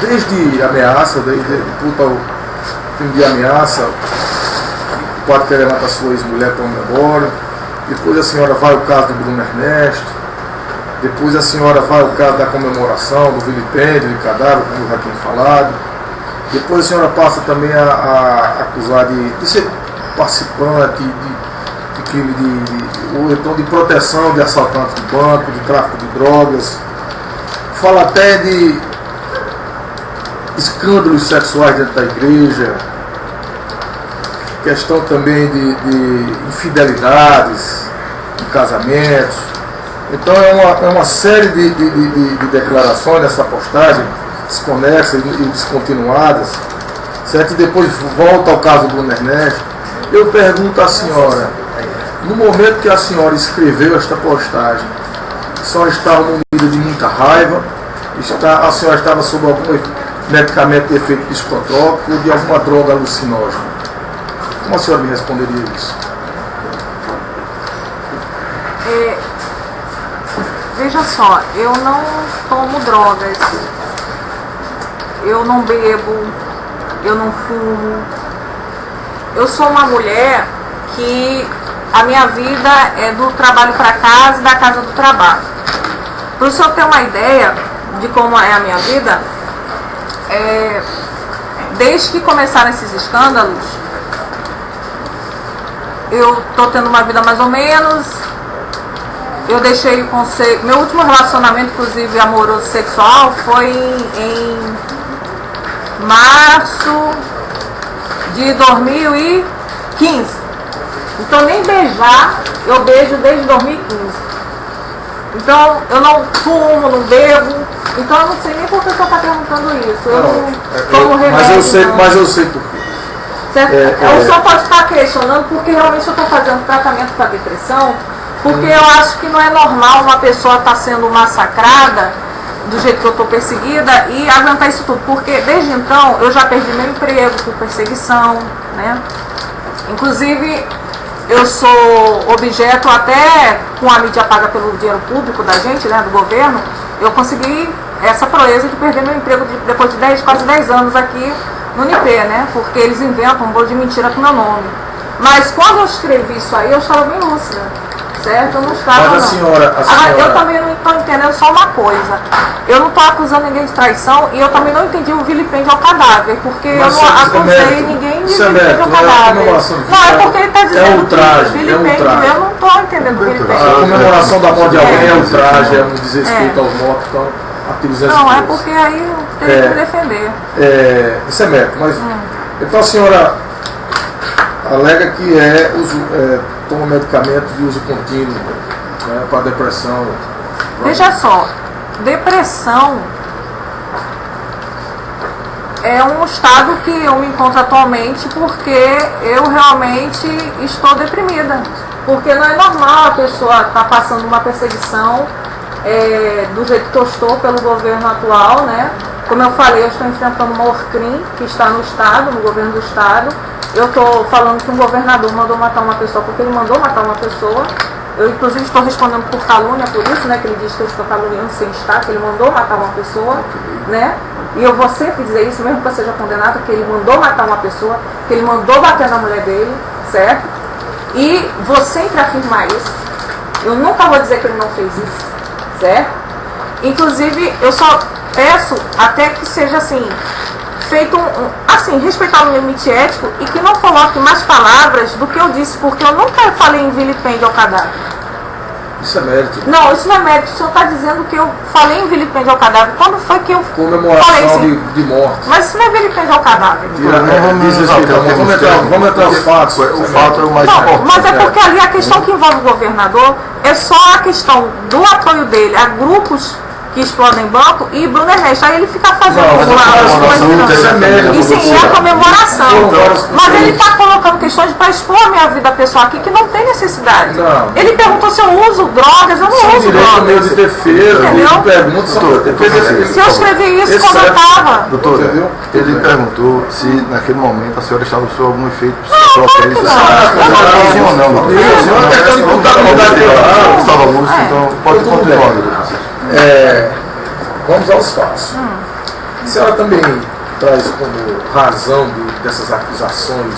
Speaker 4: desde ameaça, desde puta ao crime de ameaça, o quarto querelante a sua ex-mulher para um memória, depois a senhora vai ao caso do Bruno Ernesto, depois a senhora vai ao caso da comemoração, do vilipêndio de cadáver, como eu já tinha falado, depois a senhora passa também a acusar de ser participante de crime ou então de proteção de assaltantes de banco, de tráfico de drogas, fala até de escândalos sexuais dentro da igreja, questão também de infidelidades, de casamentos. Então é uma série de declarações nessa postagem, desconexas e descontinuadas, certo? E depois volta ao caso do Bruno Ernesto. Eu pergunto à senhora, no momento que a senhora escreveu esta postagem, a senhora estava movida de muita raiva, a senhora estava sob algum medicamento de efeito psicotrópico ou de alguma droga alucinógena? Como a senhora me responderia isso?
Speaker 2: Veja só, eu não tomo drogas, eu não bebo, eu não fumo. Eu sou uma mulher que a minha vida é do trabalho para casa e da casa do trabalho. Para o senhor ter uma ideia de como é a minha vida, desde que começaram esses escândalos, eu estou tendo uma vida mais ou menos. Eu deixei o conselho. Meu último relacionamento, inclusive amoroso sexual, foi em março de 2015. Então nem beijar, eu beijo desde 2015. Então eu não fumo, não bebo. Então eu não sei nem por que você está perguntando isso. Eu não tomo remédio.
Speaker 4: Mas eu sei por quê.
Speaker 2: O senhor pode estar questionando porque realmente eu estou fazendo tratamento para depressão, porque eu acho que não é normal uma pessoa estar sendo massacrada do jeito que eu estou perseguida e aguentar isso tudo, porque desde então eu já perdi meu emprego por perseguição, né? Inclusive eu sou objeto até com a mídia paga pelo dinheiro público da gente, né, do governo. Eu consegui essa proeza de perder meu emprego depois de quase 10 anos aqui no NIPE, né? Porque eles inventam um bolo de mentira com meu nome. Mas quando eu escrevi isso aí, eu estava bem lúcida, certo? Eu não estava.
Speaker 4: Mas a senhora...
Speaker 2: Eu também não estou entendendo só uma coisa. Eu não estou acusando ninguém de traição e eu também não entendi o vilipêndio ao cadáver, porque eu não acusei ninguém de vilipêndio ao cadáver. Não, é porque ele está dizendo que vilipêndio, eu não estou entendendo o vilipêndio.
Speaker 4: A comemoração da morte de alguém é ultraje, é um desrespeito aos mortos, então...
Speaker 2: Não, é porque aí eu teria que me defender.
Speaker 4: Isso é mérito, mas então a senhora alega que toma medicamento de uso contínuo, né, para depressão.
Speaker 2: Veja só, depressão é um estado que eu me encontro atualmente porque eu realmente estou deprimida. Porque não é normal a pessoa estar passando uma perseguição do jeito que eu estou pelo governo atual, né? Como eu falei, eu estou enfrentando uma ORCRIM que está no Estado, no governo do Estado. Eu estou falando que um governador mandou matar uma pessoa porque ele mandou matar uma pessoa. Eu, inclusive, estou respondendo por calúnia por isso, né? Que ele diz que eu estou caluniando sem estar, que ele mandou matar uma pessoa, né? E eu vou sempre dizer isso, mesmo que eu seja condenado, que ele mandou matar uma pessoa, que ele mandou bater na mulher dele, certo? E vou sempre afirmar isso. Eu nunca vou dizer que ele não fez isso. Certo? Inclusive, eu só peço até que seja assim, feito assim, respeitar o limite ético e que não coloque mais palavras do que eu disse, porque eu nunca falei em vilipêndio ao cadáver.
Speaker 4: Isso é mérito.
Speaker 2: Não, isso não é mérito. O senhor está dizendo que eu falei em vilipêndio ao cadáver. Quando foi que eu
Speaker 4: comemoração
Speaker 2: falei assim?
Speaker 4: de morte.
Speaker 2: Mas isso não é vilipêndio ao cadáver.
Speaker 4: Vamos entrar nos fatos.
Speaker 1: O fato é o mais
Speaker 2: importante. Mas é porque ali a questão que envolve o governador é só a questão do apoio dele a grupos que explodem banco, e Bruno Ernesto. Aí ele fica fazendo
Speaker 4: Não, mas
Speaker 2: e sim, é a comemoração. Mas ele está colocando questões para expor a minha vida pessoal aqui que não tem necessidade.
Speaker 4: Não.
Speaker 2: Ele perguntou se eu uso drogas, eu não uso drogas.
Speaker 4: Meio de defesa,
Speaker 2: entendeu?
Speaker 4: Pergunta,
Speaker 2: Se eu escrevi isso quando eu estava.
Speaker 1: Doutora,
Speaker 4: entendeu?
Speaker 1: ele perguntou se naquele momento a senhora estava sob algum efeito
Speaker 2: Não,
Speaker 1: psicotécnico.
Speaker 2: não.
Speaker 1: Ou não, doutora? Estava lúcido, então pode continuar, doutora.
Speaker 4: Vamos aos fatos. A senhora também traz como razão dessas acusações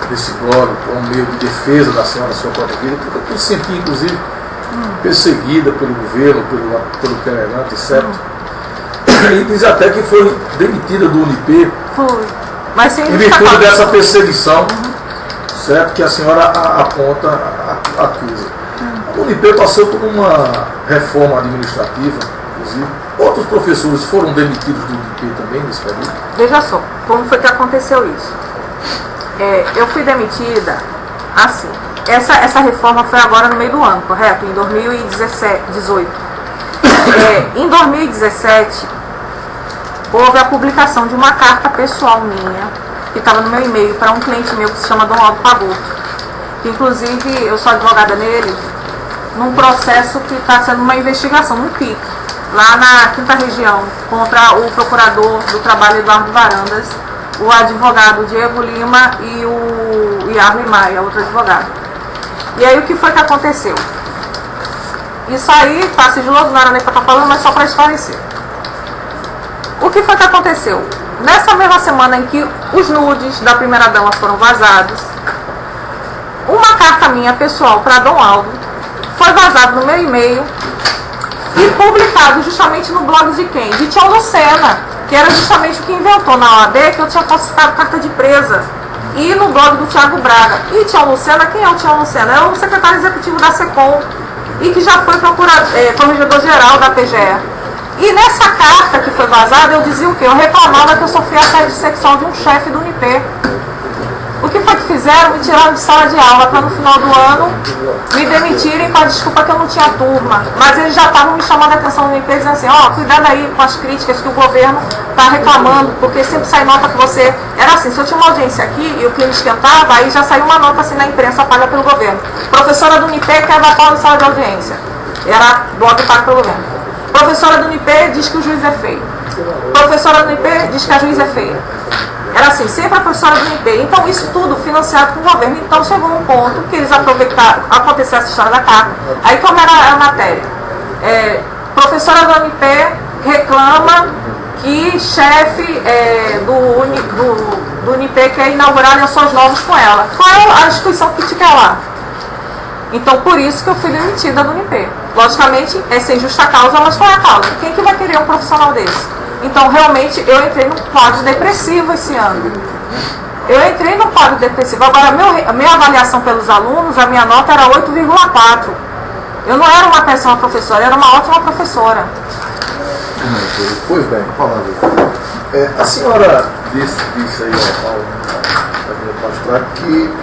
Speaker 4: desse blog, como meio de defesa da senhora, da sua própria vida, porque eu senti, inclusive, perseguida pelo governo, pelo querelante, certo? E diz até que foi demitida do UNIP
Speaker 2: Fui. Mas sem
Speaker 4: em virtude dessa perseguição, certo? Que a senhora aponta, acusa. O UNIP passou por uma reforma administrativa, inclusive. Outros professores foram demitidos do UNIP também nesse período?
Speaker 2: Veja só, como foi que aconteceu isso? Eu fui demitida assim. Essa reforma foi agora no meio do ano, correto? Em 2018. Em 2017, houve a publicação de uma carta pessoal minha, que estava no meu e-mail, para um cliente meu que se chama Dom Aldo Pagotto. Que, inclusive, eu sou advogada nele, num processo que está sendo uma investigação, um PIC, lá na 5ª região, contra o procurador do trabalho Eduardo Varandas, o advogado Diego Lima e o Yarley Maia, outro advogado. E aí o que foi que aconteceu? Isso aí tá sigiloso, não era nem para estar falando, mas só para esclarecer. O que foi que aconteceu? Nessa mesma semana em que os nudes da primeira-dama foram vazados, uma carta minha pessoal para Dom Aldo foi vazado no meu e-mail e publicado justamente no blog de quem? De Tião Lucena, que era justamente o que inventou na OAB que eu tinha falsificado carta de presa. E no blog do Thiago Braga. E Tião Lucena, quem é o Tião Lucena? É o secretário executivo da SECOM e que já foi corregedor-geral da PGE. E nessa carta que foi vazada, eu dizia o quê? Eu reclamava que eu sofria assédio sexual de um chefe do UNIP. O que foi que fizeram? Me tiraram de sala de aula para no final do ano me demitirem com a desculpa que eu não tinha turma. Mas eles já estavam me chamando a atenção no UNIP, dizendo assim, cuidado aí com as críticas que o governo está reclamando, porque sempre sai nota que você... Era assim, se eu tinha uma audiência aqui e o clima esquentava, aí já saiu uma nota assim na imprensa paga pelo governo. Professora do UNIP quer dar pau na sala de audiência. Era blog pago pelo governo. Professora do UNIP diz que o juiz é feio. Professora do UNIP diz que a juiz é feia. Era assim, sempre a professora do UNIP. Então, isso tudo financiado com o governo. Então, chegou um ponto que eles aproveitaram, aconteceu essa história da carta. Aí, como era a matéria? Professora do UNIP reclama que chefe do UNIP quer inaugurar lençóis novos com ela. Qual é a instituição que te quer lá? Então, por isso que eu fui demitida do UNIP. Logicamente, é sem justa causa, mas qual é a causa? Quem que vai querer um profissional desse? Então, realmente, eu entrei num quadro depressivo esse ano. Eu entrei num quadro depressivo. Agora, a minha avaliação pelos alunos, a minha nota era 8,4. Eu não era uma péssima professora, eu era uma ótima professora.
Speaker 4: Pois bem, a senhora disse aí ao mostrar que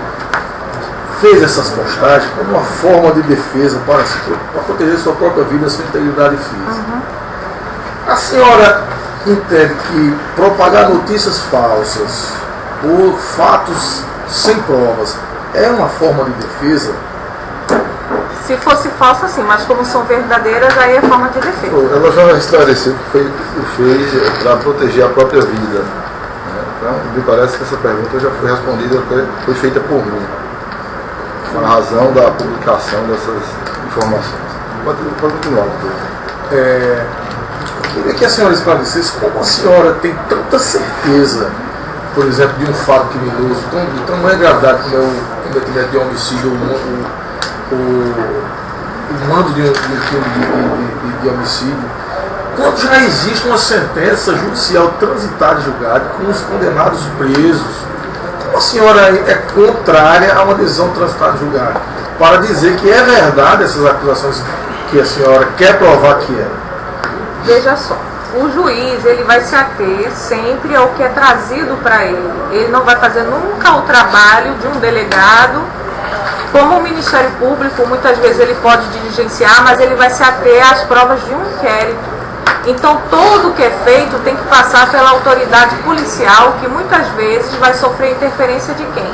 Speaker 4: fez essas postagens como uma forma de defesa para proteger sua própria vida, sua integridade física. A senhora entende que propagar notícias falsas por fatos sem provas é uma forma de defesa?
Speaker 2: Se fosse falsa, sim, mas como são verdadeiras, aí é forma de defesa.
Speaker 1: Ela já esclareceu que fez para proteger a própria vida. Então, me parece que essa pergunta já foi respondida, foi feita por mim, com a razão da publicação dessas informações. Pode continuar.
Speaker 4: Eu queria que a senhora esclarecesse como a senhora tem tanta certeza, por exemplo, de um fato criminoso, de tamanha gravidade como é o cometimento de homicídio, o mando de um crime de homicídio, quando já existe uma sentença judicial transitada e julgada com os condenados presos. Como a senhora é contrária a uma decisão transitada e julgada para dizer que é verdade essas acusações que a senhora quer provar que é?
Speaker 2: Veja só, o juiz ele vai se ater sempre ao que é trazido para ele. Ele não vai fazer nunca o trabalho de um delegado. Como o Ministério Público, muitas vezes ele pode diligenciar, mas ele vai se ater às provas de um inquérito. Então, tudo que é feito tem que passar pela autoridade policial, que muitas vezes vai sofrer interferência de quem?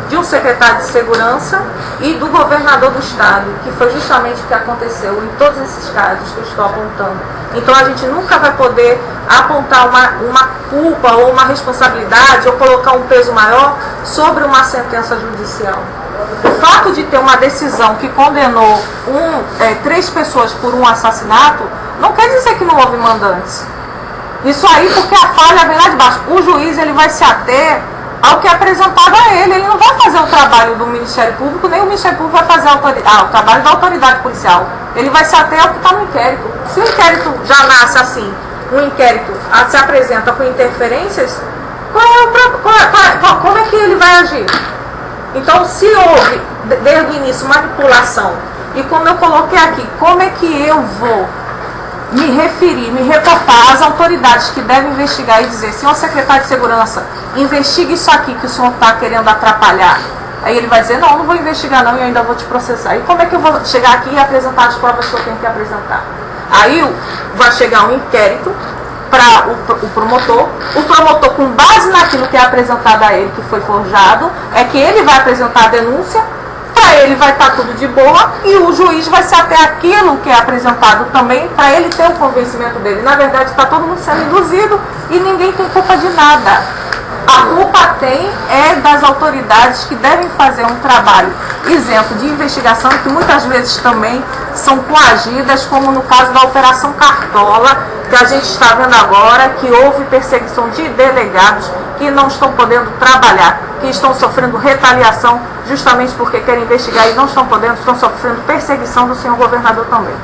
Speaker 2: De um secretário de segurança e do governador do estado, que foi justamente o que aconteceu em todos esses casos que eu estou apontando. Então, a gente nunca vai poder apontar uma culpa ou uma responsabilidade ou colocar um peso maior sobre uma sentença judicial. O fato de ter uma decisão que condenou 3 pessoas por um assassinato não quer dizer que não houve mandantes. Isso aí porque a falha vem lá de baixo. O juiz ele vai se ater ao que é apresentado a ele. Ele não vai fazer o trabalho do Ministério Público, nem o Ministério Público vai fazer o trabalho da autoridade policial. Ele vai se ater ao que está no inquérito. Se o inquérito já nasce assim, um inquérito se apresenta com interferências, como é que ele vai agir? Então, se houve, desde o início, manipulação, e como eu coloquei aqui, como é que eu vou me referir, me reportar às autoridades que devem investigar e dizer, senhor secretário de segurança, investigue isso aqui que o senhor está querendo atrapalhar. Aí ele vai dizer, não vou investigar não e eu ainda vou te processar. E como é que eu vou chegar aqui e apresentar as provas que eu tenho que apresentar? Aí vai chegar um inquérito para o promotor com base naquilo que é apresentado a ele, que foi forjado, é que ele vai apresentar a denúncia, para ele vai estar tudo de boa e o juiz vai se ater àquilo que é apresentado também, para ele ter o convencimento dele. Na verdade, está todo mundo sendo induzido e ninguém tem culpa de nada. A culpa é das autoridades que devem fazer um trabalho isento de investigação, que muitas vezes também são coagidas, como no caso da Operação Cartola, que a gente está vendo agora, que houve perseguição de delegados que não estão podendo trabalhar, que estão sofrendo retaliação justamente porque querem investigar e não estão podendo, estão sofrendo perseguição do senhor governador também.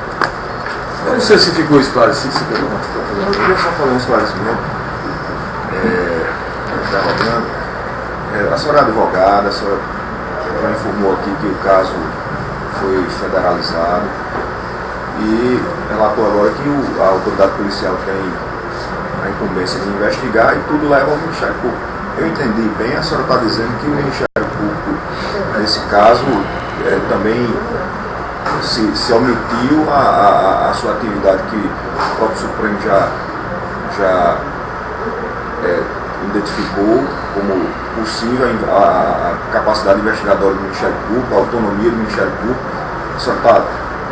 Speaker 4: Eu não sei se ficou esclarecido, se pegou uma
Speaker 5: Eu queria só fazer um esclarecimento. A senhora é advogada, a senhora já informou aqui que o caso foi federalizado e relatou agora que a autoridade policial tem a incumbência de investigar e tudo leva ao Ministério Público. Eu entendi bem, a senhora está dizendo que o Ministério Público, nesse caso, também se omitiu a sua atividade que o próprio Supremo já identificou como possível a capacidade investigadora do Ministério Público, a autonomia do Ministério Público. A senhora está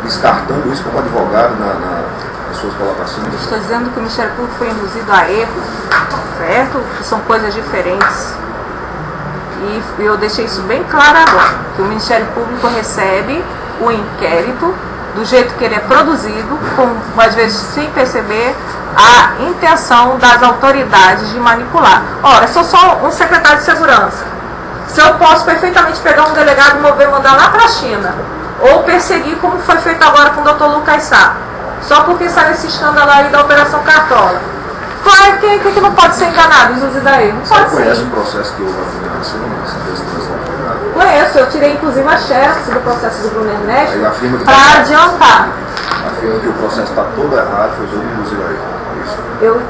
Speaker 5: descartando isso como advogado nas suas colocações?
Speaker 2: Estou dizendo que o Ministério Público foi induzido a erro, certo? Que são coisas diferentes. E eu deixei isso bem claro agora, que o Ministério Público recebe o inquérito do jeito que ele é produzido, às vezes sem perceber a intenção das autoridades de manipular. Ora, sou só um secretário de segurança. Se eu posso perfeitamente pegar um delegado e mandar lá para a China, ou perseguir como foi feito agora com o Dr. Lucas Sá, só porque sai esse escândalo aí da Operação Cartola. Claro que não pode ser enganado, induzido a erro. Não pode ser.
Speaker 5: Você conhece o processo que houve a condenação desse advogado?
Speaker 2: Conheço, eu tirei inclusive a xerox do processo do Bruno Ernesto para adiantar.
Speaker 5: Afirma que o processo está todo errado, foi todo induzido a erro.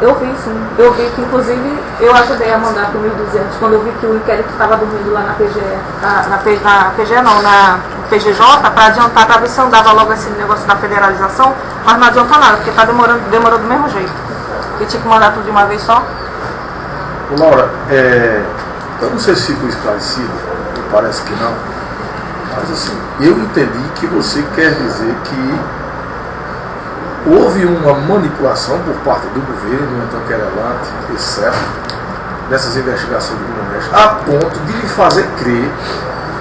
Speaker 2: Eu vi sim, eu vi que inclusive eu ajudei a mandar para o 1200 quando eu vi que o inquérito estava dormindo lá na PGJ para adiantar, para ver se andava logo esse negócio da federalização, mas não adianta nada, porque está demorou do mesmo jeito. Eu tinha que mandar tudo de uma vez só.
Speaker 4: Laura, eu não sei se ficou esclarecido, parece que não, mas assim, eu entendi que você quer dizer que houve uma manipulação por parte do governo, então querelante, etc., dessas investigações do Ministério, a ponto de lhe fazer crer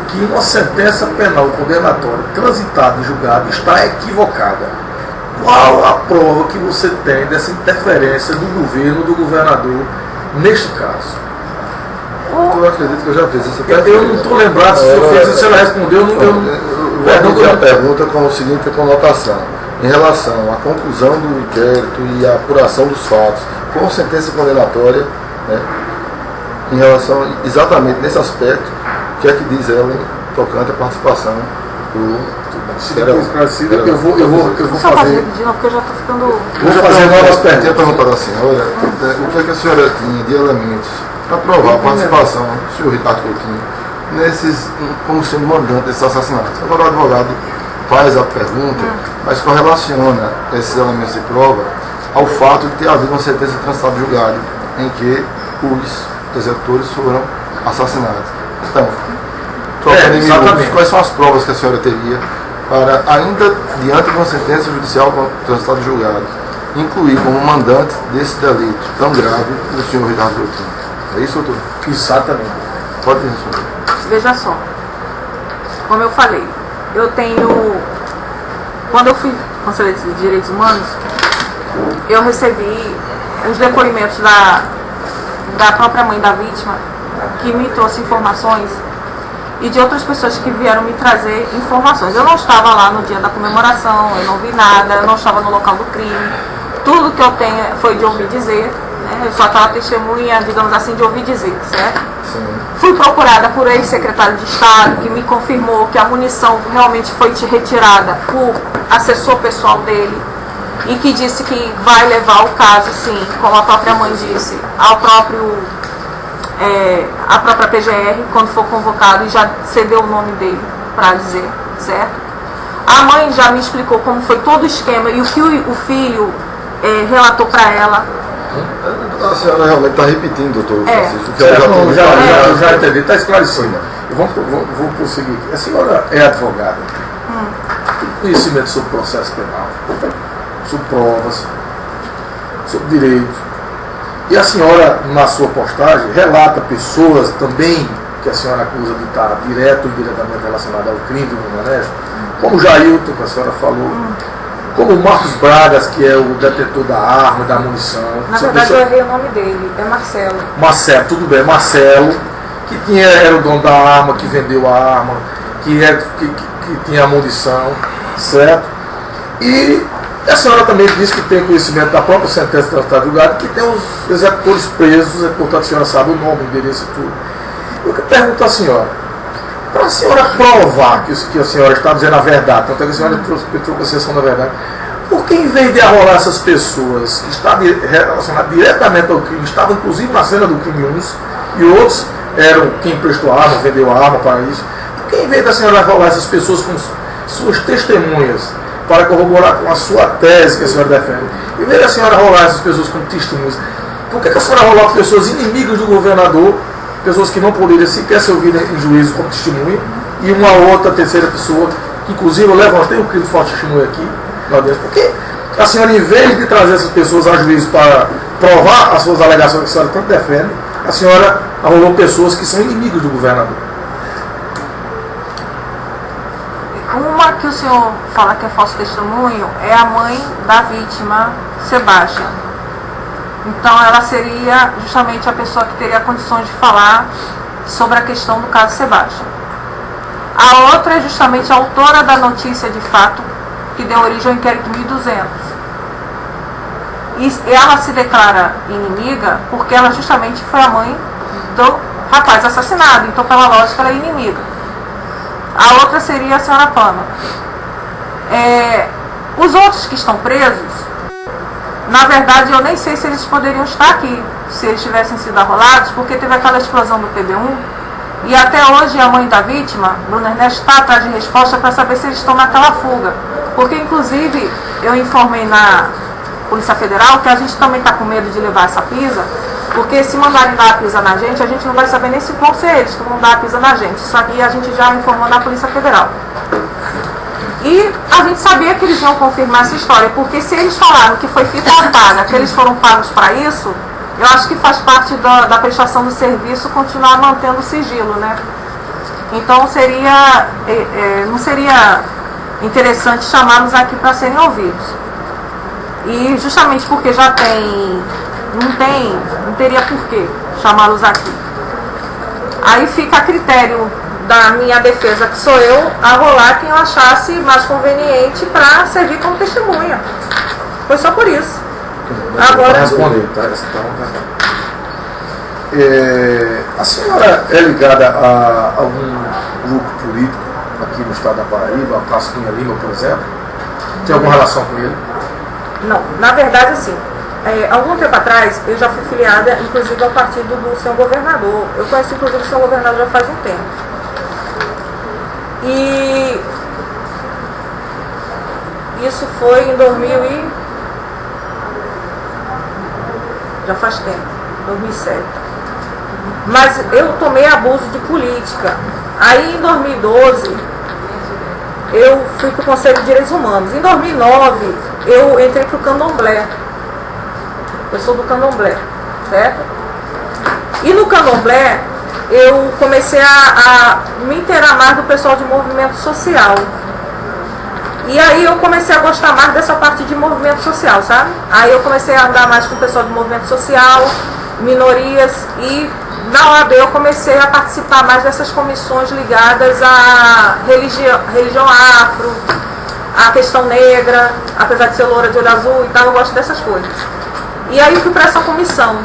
Speaker 4: que uma sentença penal condenatória transitada e julgada está equivocada. Qual a prova que você tem dessa interferência do governo, do governador, neste caso?
Speaker 1: Eu acredito que eu já fiz essa pergunta.
Speaker 4: Eu não estou lembrado se você fez, se ela respondeu.
Speaker 1: Eu vou repetir a pergunta com a seguinte conotação. Em relação à conclusão do inquérito e à apuração dos fatos com sentença condenatória, né, em relação exatamente nesse aspecto, o que é que diz ela tocante à participação do...
Speaker 4: Eu vou
Speaker 2: Só
Speaker 4: fazer...
Speaker 2: de novo, porque eu já estou ficando...
Speaker 4: Vou fazer novas perguntas.
Speaker 1: Eu tinha perguntado à senhora o que é que a senhora tinha de elementos para provar a participação do senhor Ricardo Coutinho nesses, como sendo mandante desses assassinatos. Agora o advogado faz a pergunta, mas correlaciona esses elementos de prova ao fato de ter havido uma sentença transitada de julgado em que os executores foram assassinados. Então,
Speaker 4: exatamente.
Speaker 1: quais são as provas que a senhora teria para, ainda diante de uma sentença judicial transitada de julgado, incluir como mandante desse delito tão grave o senhor Ricardo Coutinho? É isso, doutor?
Speaker 4: Exatamente.
Speaker 1: Pode responder.
Speaker 2: Veja só, como eu falei, eu tenho, quando eu fui conselheiro de direitos humanos, eu recebi os depoimentos da própria mãe da vítima, que me trouxe informações, e de outras pessoas que vieram me trazer informações. Eu não estava lá no dia da comemoração, eu não vi nada, eu não estava no local do crime. Tudo que eu tenho foi de ouvir dizer, né? Eu sou aquela testemunha, digamos assim, de ouvir dizer, certo?
Speaker 1: Sim.
Speaker 2: Fui procurada por ex-secretário de Estado, que me confirmou que a munição realmente foi retirada por assessor pessoal dele, e que disse que vai levar o caso, sim, como a própria mãe disse, ao próprio, a própria PGR, quando for convocado, e já cedeu o nome dele para dizer, certo? A mãe já me explicou como foi todo o esquema e o que o filho relatou para ela.
Speaker 1: A senhora realmente está repetindo, doutor Francisco, que
Speaker 4: Eu já entendi, está esclarecido. Eu vou prosseguir. A senhora é advogada. Tem conhecimento sobre processo penal, sobre provas, sobre direito. E a senhora, na sua postagem, relata pessoas também que a senhora acusa de estar direto ou indiretamente relacionada ao crime do manejo, como o Jailton, que a senhora falou, como o Marcos Bragas, que é o detetor da arma, da munição.
Speaker 2: Na verdade, eu errei o nome dele, é Marcelo.
Speaker 4: Marcelo, tudo bem, Marcelo, que era o dono da arma, que vendeu a arma, que tinha a munição, certo? E a senhora também disse que tem conhecimento da própria sentença transitada de julgado, que tem os executores presos, portanto a senhora sabe o nome, o endereço e tudo. Eu pergunto à senhora, para a senhora provar que a senhora está dizendo a verdade, tanto é que a senhora trouxe a sessão da verdade, por que em vez de arrolar essas pessoas que estavam relacionadas diretamente ao crime, estavam inclusive na cena do crime uns, e outros eram quem prestou a arma, vendeu a arma para isso, por que em vez da senhora arrolar essas pessoas com suas testemunhas, para corroborar com a sua tese que a senhora defende, em vez da senhora rolar essas pessoas como testemunhas, por que a senhora rolar pessoas inimigas do governador, pessoas que não poderiam sequer ser ouvidas em juízo como testemunha, e uma outra terceira pessoa, que inclusive eu levantei o crime de forte testemunha aqui, lá dentro, porque a senhora, em vez de trazer essas pessoas a juízo para provar as suas alegações que a senhora tanto defende, a senhora arrolou pessoas que são inimigos do governador.
Speaker 2: Uma que o senhor fala que é falso testemunho é a mãe da vítima, Sebastião. Então ela seria justamente a pessoa que teria condições de falar sobre a questão do caso Sebastião. A outra é justamente a autora da notícia de fato que deu origem ao inquérito 1200. E ela se declara inimiga porque ela justamente foi a mãe do rapaz assassinado. Então, pela lógica, ela é inimiga. A outra seria a senhora Pâmela. Os outros que estão presos, na verdade, eu nem sei se eles poderiam estar aqui, se eles tivessem sido arrolados, porque teve aquela explosão do PB1, e até hoje a mãe da vítima, Bruno Ernesto, está atrás de resposta para saber se eles estão naquela fuga. Porque, inclusive, eu informei na Polícia Federal que a gente também está com medo de levar essa pisa, porque se mandarem dar a pisa na gente, a gente não vai saber nem se vão ser eles que vão dar a pisa na gente. Isso aqui a gente já informou na Polícia Federal. E a gente sabia que eles iam confirmar essa história, porque se eles falaram que foi fita paga, que eles foram pagos para isso, eu acho que faz parte da prestação do serviço continuar mantendo o sigilo, né? Então não seria interessante chamá-los aqui para serem ouvidos. E justamente porque já não teria por que chamá-los aqui. Aí fica a critério da minha defesa, que sou eu, arrolar quem eu achasse mais conveniente para servir como testemunha. Foi só por isso. Agora
Speaker 4: responder, tá? A senhora é ligada a algum grupo político aqui no estado da Paraíba, a Cascunha Lima, por exemplo? Tem alguma relação com ele?
Speaker 2: Não, na verdade, assim, algum tempo atrás eu já fui filiada, inclusive, ao partido do senhor governador. Eu conheço, inclusive, o senhor governador já faz um tempo. E isso foi em já faz tempo, 2007. Mas eu tomei abuso de política. Aí em 2012 eu fui para o Conselho de Direitos Humanos. Em 2009 eu entrei para o Candomblé. Eu sou do Candomblé, certo? E no Candomblé eu comecei a me inteirar mais do pessoal de movimento social. E aí eu comecei a gostar mais dessa parte de movimento social, sabe? Aí eu comecei a andar mais com o pessoal de movimento social, minorias, e na OAB eu comecei a participar mais dessas comissões ligadas à religião afro, à questão negra, apesar de ser loura de olho azul e tal, eu gosto dessas coisas. E aí fui para essa comissão.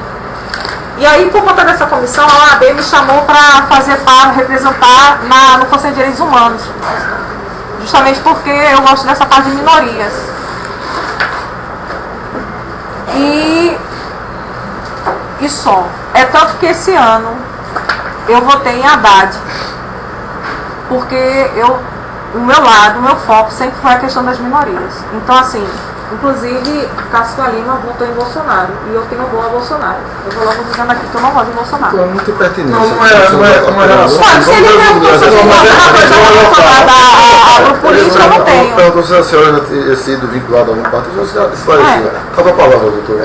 Speaker 2: E aí, por conta dessa comissão, a OAB me chamou para representar no Conselho de Direitos Humanos. Justamente porque eu gosto dessa parte de minorias. E só. É tanto que esse ano eu votei em Haddad. Porque o meu foco sempre foi a questão das minorias. Então, assim, inclusive, Cássio Lima votou em Bolsonaro. E eu que não vou a Bolsonaro. Eu vou logo dizendo aqui que eu não gosto de Bolsonaro.
Speaker 1: Então é muito pertinente.
Speaker 4: Não é relação.
Speaker 2: Pode ser ele mesmo, se ele a grupo político, eu não tenho.
Speaker 1: Perguntou se a senhora já tinha sido vinculada a algum partido, já esclareceu. Acaba a palavra, doutor.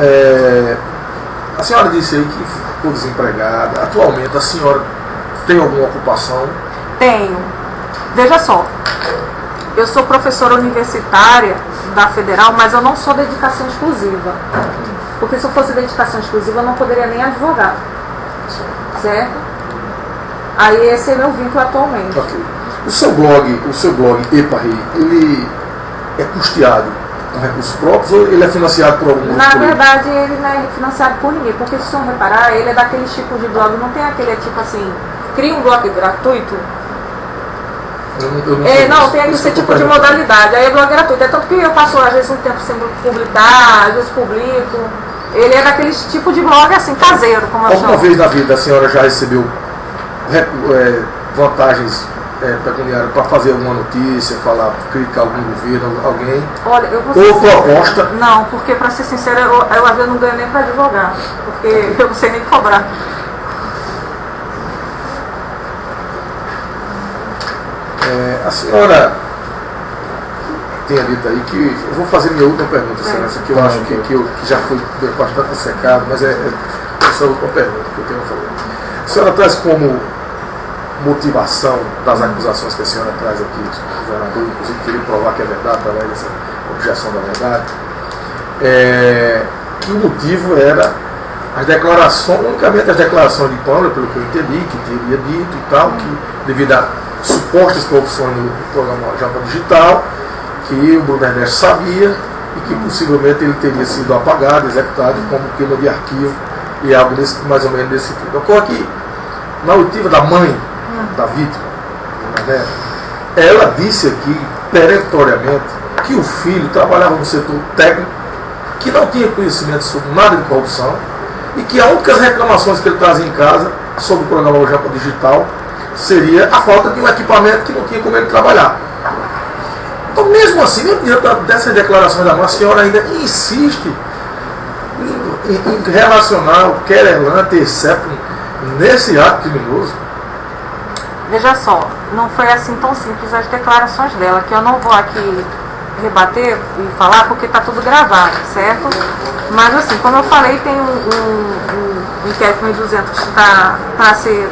Speaker 4: A senhora disse aí que ficou desempregada. Atualmente, a senhora tem alguma ocupação?
Speaker 2: Tenho. Veja só, eu sou professora universitária da Federal, mas eu não sou dedicação exclusiva. Porque se eu fosse dedicação exclusiva, eu não poderia nem advogar. Certo? Aí esse é meu vínculo atualmente.
Speaker 4: Ok. O seu blog EPARREI, ele é custeado com recursos próprios ou ele é financiado por algum outro?
Speaker 2: Na verdade, ele não é financiado por ninguém, porque se o senhor reparar, ele é daquele tipo de blog, não tem aquele tipo assim, cria um blog gratuito. Não, tem esse tipo de modalidade, aí é blog gratuito. É tanto que eu passo às vezes um tempo sem publicar, às vezes publico. Ele é daquele tipo de blog assim, caseiro, como eu chamo.
Speaker 4: Alguma vez na vida a senhora já recebeu vantagens pecuniárias para fazer alguma notícia, criticar algum governo, alguém?
Speaker 2: Olha, eu vou
Speaker 4: ou proposta?
Speaker 2: Não, porque para ser sincera, eu às vezes não ganho nem para advogar, porque eu não sei nem cobrar.
Speaker 4: A senhora tinha dito aí que... Eu vou fazer minha última pergunta, Excelência, que eu acho que já foi bastante secado, mas essa é a última pergunta que eu tenho a fazer. A senhora traz como motivação das acusações que a senhora traz aqui, o governador, inclusive, queria provar que é verdade, através dessa objeção da verdade, que o motivo era as declarações, unicamente as declarações de Pâmela, pelo que eu entendi, que teria dito e tal, que devido a supostas corrupções no programa Japa Digital, que o Bruno Ernesto sabia e que possivelmente ele teria sido apagado, executado como queima de arquivo e algo mais ou menos desse tipo. Ocorre que, na oitiva da mãe da vítima, né, ela disse aqui, perentoriamente, que o filho trabalhava no setor técnico, que não tinha conhecimento sobre nada de corrupção e que as únicas reclamações que ele trazia em casa sobre o programa Japa Digital seria a falta de um equipamento que não tinha como ele trabalhar. Então, mesmo assim, diante dessas declarações da mãe, a senhora ainda insiste em relacionar o querelante, etc., nesse ato criminoso?
Speaker 2: Veja só, não foi assim tão simples as declarações dela, que eu não vou aqui rebater e falar porque está tudo gravado, certo? Mas assim, como eu falei, tem um inquérito 1200 que está a ser,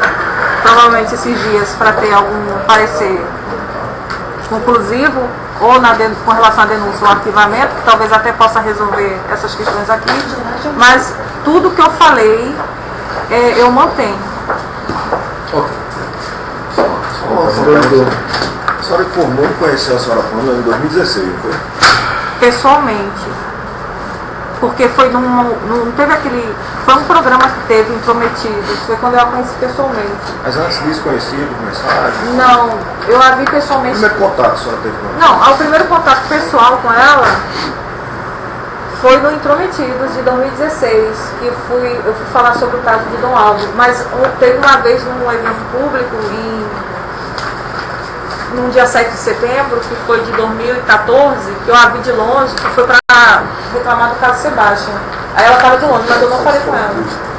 Speaker 2: provavelmente esses dias, para ter algum parecer conclusivo, ou com relação à denúncia ou arquivamento, que talvez até possa resolver essas questões aqui, mas tudo que eu falei, eu mantenho.
Speaker 5: Ok. A senhora informou e conheceu a senhora Pâmela em 2016, não foi?
Speaker 2: Pessoalmente. Porque foi não teve aquele... Foi um programa que teve Intrometidos, foi quando eu a conheci pessoalmente.
Speaker 5: Mas antes disso conhecido, por mensagem?
Speaker 2: Não, eu a vi pessoalmente.
Speaker 5: O primeiro contato que a senhora teve com ela?
Speaker 2: Não, o primeiro contato pessoal com ela foi no Intrometidos de 2016, que eu fui falar sobre o caso de Dom Aldo. Mas teve uma vez num evento público, num dia 7 de setembro, que foi de 2014, que eu a vi de longe, que foi para reclamar do caso Sebastião. Aí ela estava de longe, mas eu não falei com ela.